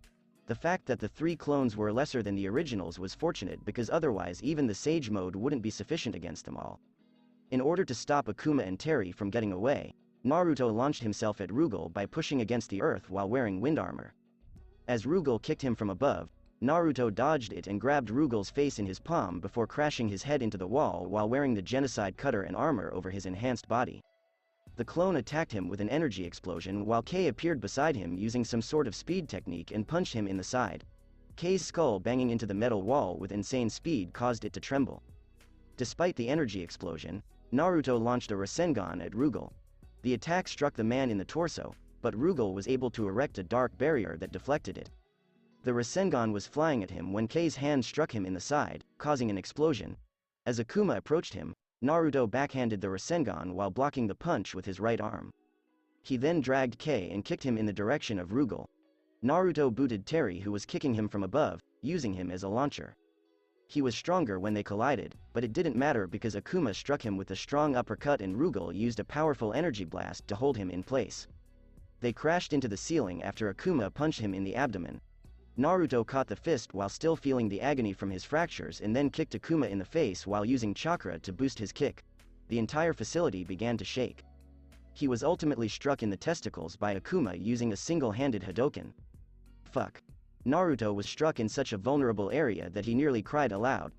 The fact that the three clones were lesser than the originals was fortunate because otherwise even the Sage mode wouldn't be sufficient against them all. In order to stop Akuma and Terry from getting away, Naruto launched himself at Rugal by pushing against the earth while wearing wind armor. As Rugal kicked him from above, Naruto dodged it and grabbed Rugal's face in his palm before crashing his head into the wall while wearing the genocide cutter and armor over his enhanced body. The clone attacked him with an energy explosion while Kei appeared beside him using some sort of speed technique and punched him in the side. Kei's skull banging into the metal wall with insane speed caused it to tremble. Despite the energy explosion, Naruto launched a Rasengan at Rugal. The attack struck the man in the torso, but Rugal was able to erect a dark barrier that deflected it. The Rasengan was flying at him when Kei's hand struck him in the side, causing an explosion. As Akuma approached him, Naruto backhanded the Rasengan while blocking the punch with his right arm. He then dragged Kei and kicked him in the direction of Rugal. Naruto booted Terry who was kicking him from above, using him as a launcher. He was stronger when they collided, but it didn't matter because Akuma struck him with a strong uppercut and Rugal used a powerful energy blast to hold him in place. They crashed into the ceiling after Akuma punched him in the abdomen. Naruto caught the fist while still feeling the agony from his fractures and then kicked Akuma in the face while using chakra to boost his kick. The entire facility began to shake. He was ultimately struck in the testicles by Akuma using a single-handed Hadoken. Fuck. Naruto was struck in such a vulnerable area that he nearly cried aloud.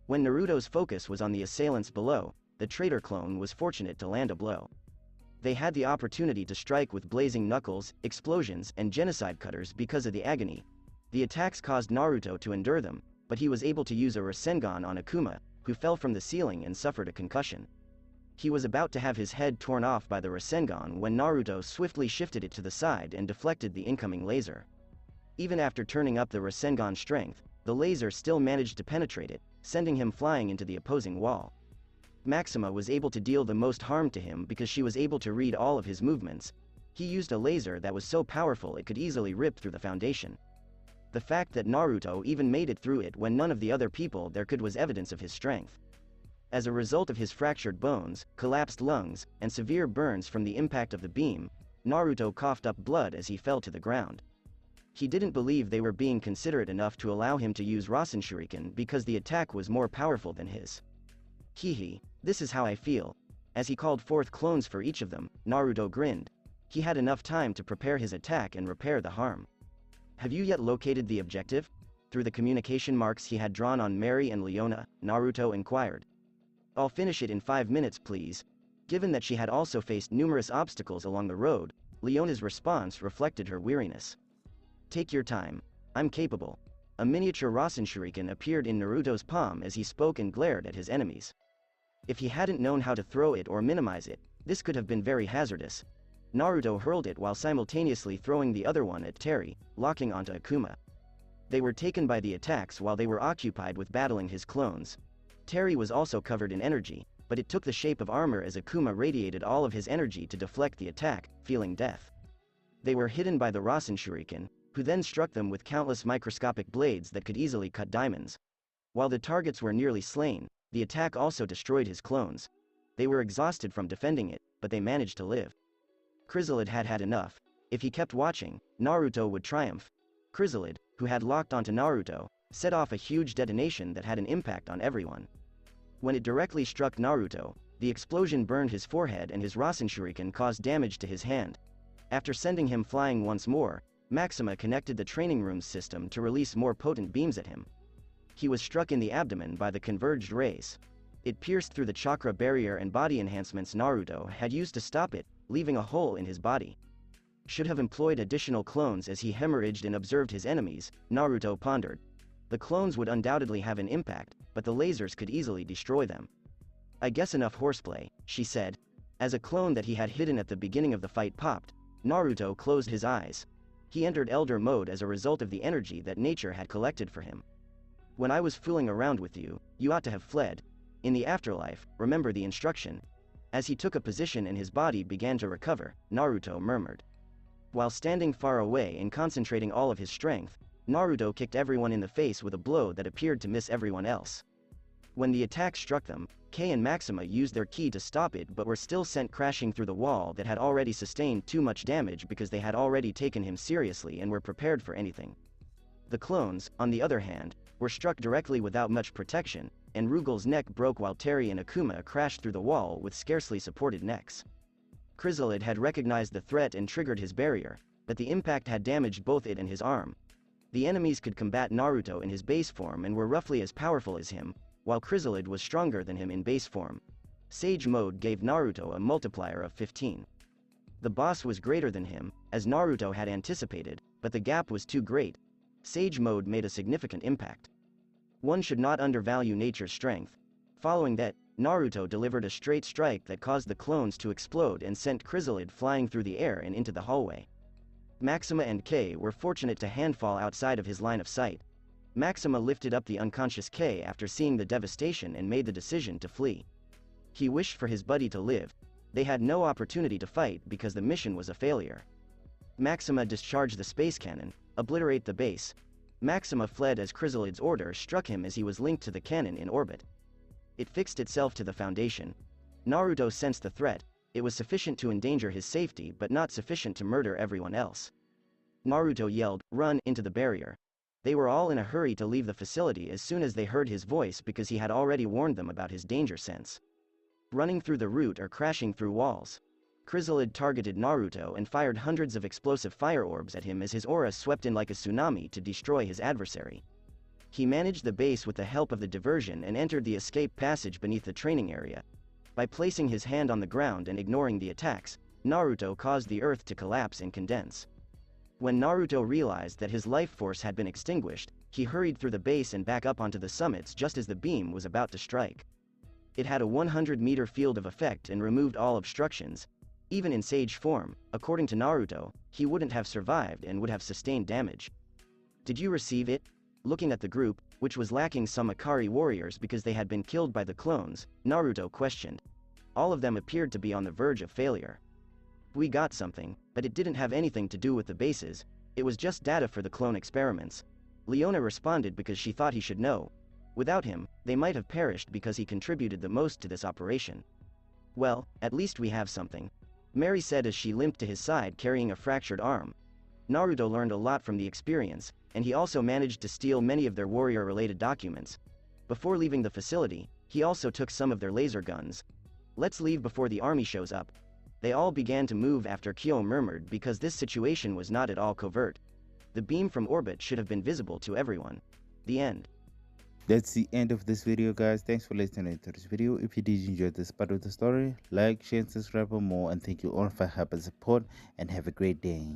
When Naruto's focus was on the assailants below, the traitor clone was fortunate to land a blow. They had the opportunity to strike with blazing knuckles, explosions, and genocide cutters because of the agony. The attacks caused Naruto to endure them, but he was able to use a Rasengan on Akuma, who fell from the ceiling and suffered a concussion. He was about to have his head torn off by the Rasengan when Naruto swiftly shifted it to the side and deflected the incoming laser. Even after turning up the Rasengan strength, the laser still managed to penetrate it, sending him flying into the opposing wall. Maxima was able to deal the most harm to him because she was able to read all of his movements. He used a laser that was so powerful it could easily rip through the foundation. The fact that Naruto even made it through it when none of the other people there could was evidence of his strength. As a result of his fractured bones, collapsed lungs, and severe burns from the impact of the beam, Naruto coughed up blood as he fell to the ground. He didn't believe they were being considerate enough to allow him to use Rasen Shuriken because the attack was more powerful than his. Hehe, this is how I feel. As he called forth clones for each of them, Naruto grinned. He had enough time to prepare his attack and repair the harm. Have you yet located the objective? Through the communication marks he had drawn on Mary and Leona, Naruto inquired. I'll finish it in 5 minutes, please. Given that she had also faced numerous obstacles along the road, Leona's response reflected her weariness. Take your time. I'm capable. A miniature Rasen Shuriken appeared in Naruto's palm as he spoke and glared at his enemies. If he hadn't known how to throw it or minimize it, this could have been very hazardous. Naruto hurled it while simultaneously throwing the other one at Terry, locking onto Akuma. They were taken by the attacks while they were occupied with battling his clones. Terry was also covered in energy, but it took the shape of armor as Akuma radiated all of his energy to deflect the attack, feeling death. They were hidden by the Rasen Shuriken, who then struck them with countless microscopic blades that could easily cut diamonds. While the targets were nearly slain, the attack also destroyed his clones. They were exhausted from defending it, but they managed to live. Chrysalid had had enough. If he kept watching, Naruto would triumph. Chrysalid, who had locked onto Naruto, set off a huge detonation that had an impact on everyone. When it directly struck Naruto, the explosion burned his forehead and his Rasen Shuriken caused damage to his hand. After sending him flying once more, Maxima connected the training room's system to release more potent beams at him. He was struck in the abdomen by the converged rays. It pierced through the chakra barrier and body enhancements Naruto had used to stop it, leaving a hole in his body. Should have employed additional clones as he hemorrhaged and observed his enemies, Naruto pondered. The clones would undoubtedly have an impact, but the lasers could easily destroy them. I guess enough horseplay, she said. As a clone that he had hidden at the beginning of the fight popped, Naruto closed his eyes. He entered Elder Mode as a result of the energy that nature had collected for him. When I was fooling around with you, you ought to have fled. In the afterlife, remember the instruction. As he took a position and his body began to recover, Naruto murmured. While standing far away and concentrating all of his strength, Naruto kicked everyone in the face with a blow that appeared to miss everyone else. When the attack struck them, Kei and Maxima used their ki to stop it but were still sent crashing through the wall that had already sustained too much damage because they had already taken him seriously and were prepared for anything. The clones, on the other hand, were struck directly without much protection, and Rugal's neck broke while Terry and Akuma crashed through the wall with scarcely supported necks. Chrysalid had recognized the threat and triggered his barrier, but the impact had damaged both it and his arm. The enemies could combat Naruto in his base form and were roughly as powerful as him, while Chrysalid was stronger than him in base form. Sage Mode gave Naruto a multiplier of 15. The boss was greater than him, as Naruto had anticipated, but the gap was too great. Sage Mode made a significant impact. One should not undervalue nature's strength. Following that, Naruto delivered a straight strike that caused the clones to explode and sent Chrysalid flying through the air and into the hallway. Maxima and Kei were fortunate to handfall outside of his line of sight. Maxima lifted up the unconscious Kei after seeing the devastation and made the decision to flee. He wished for his buddy to live. They had no opportunity to fight because the mission was a failure. Maxima discharged the space cannon, obliterate the base. Maxima fled as Chrysalid's order struck him as he was linked to the cannon in orbit. It fixed itself to the foundation. Naruto sensed the threat. It was sufficient to endanger his safety but not sufficient to murder everyone else. Naruto yelled, "Run!" into the barrier. They were all in a hurry to leave the facility as soon as they heard his voice because he had already warned them about his danger sense. Running through the route or crashing through walls. Chrysalid targeted Naruto and fired hundreds of explosive fire orbs at him as his aura swept in like a tsunami to destroy his adversary. He managed the base with the help of the diversion and entered the escape passage beneath the training area. By placing his hand on the ground and ignoring the attacks, Naruto caused the earth to collapse and condense. When Naruto realized that his life force had been extinguished, he hurried through the base and back up onto the summits just as the beam was about to strike. It had a 100-meter field of effect and removed all obstructions. Even in Sage form, according to Naruto, he wouldn't have survived and would have sustained damage. Did you receive it? Looking at the group, which was lacking some Akari warriors because they had been killed by the clones, Naruto questioned. All of them appeared to be on the verge of failure. We got something, but it didn't have anything to do with the bases. It was just data for the clone experiments. Leona responded because she thought he should know. Without him, they might have perished because he contributed the most to this operation. Well, at least we have something. Mary said as she limped to his side carrying a fractured arm. Naruto learned a lot from the experience, and he also managed to steal many of their warrior-related documents. Before leaving the facility, he also took some of their laser guns. Let's leave before the army shows up. They all began to move after Kyo murmured because this situation was not at all covert. The beam from orbit should have been visible to everyone. The end. That's the end of this video, guys. Thanks for listening to this video. If you did enjoy this part of the story, like, share, and subscribe for more. And thank you all for help and support, and have a great day.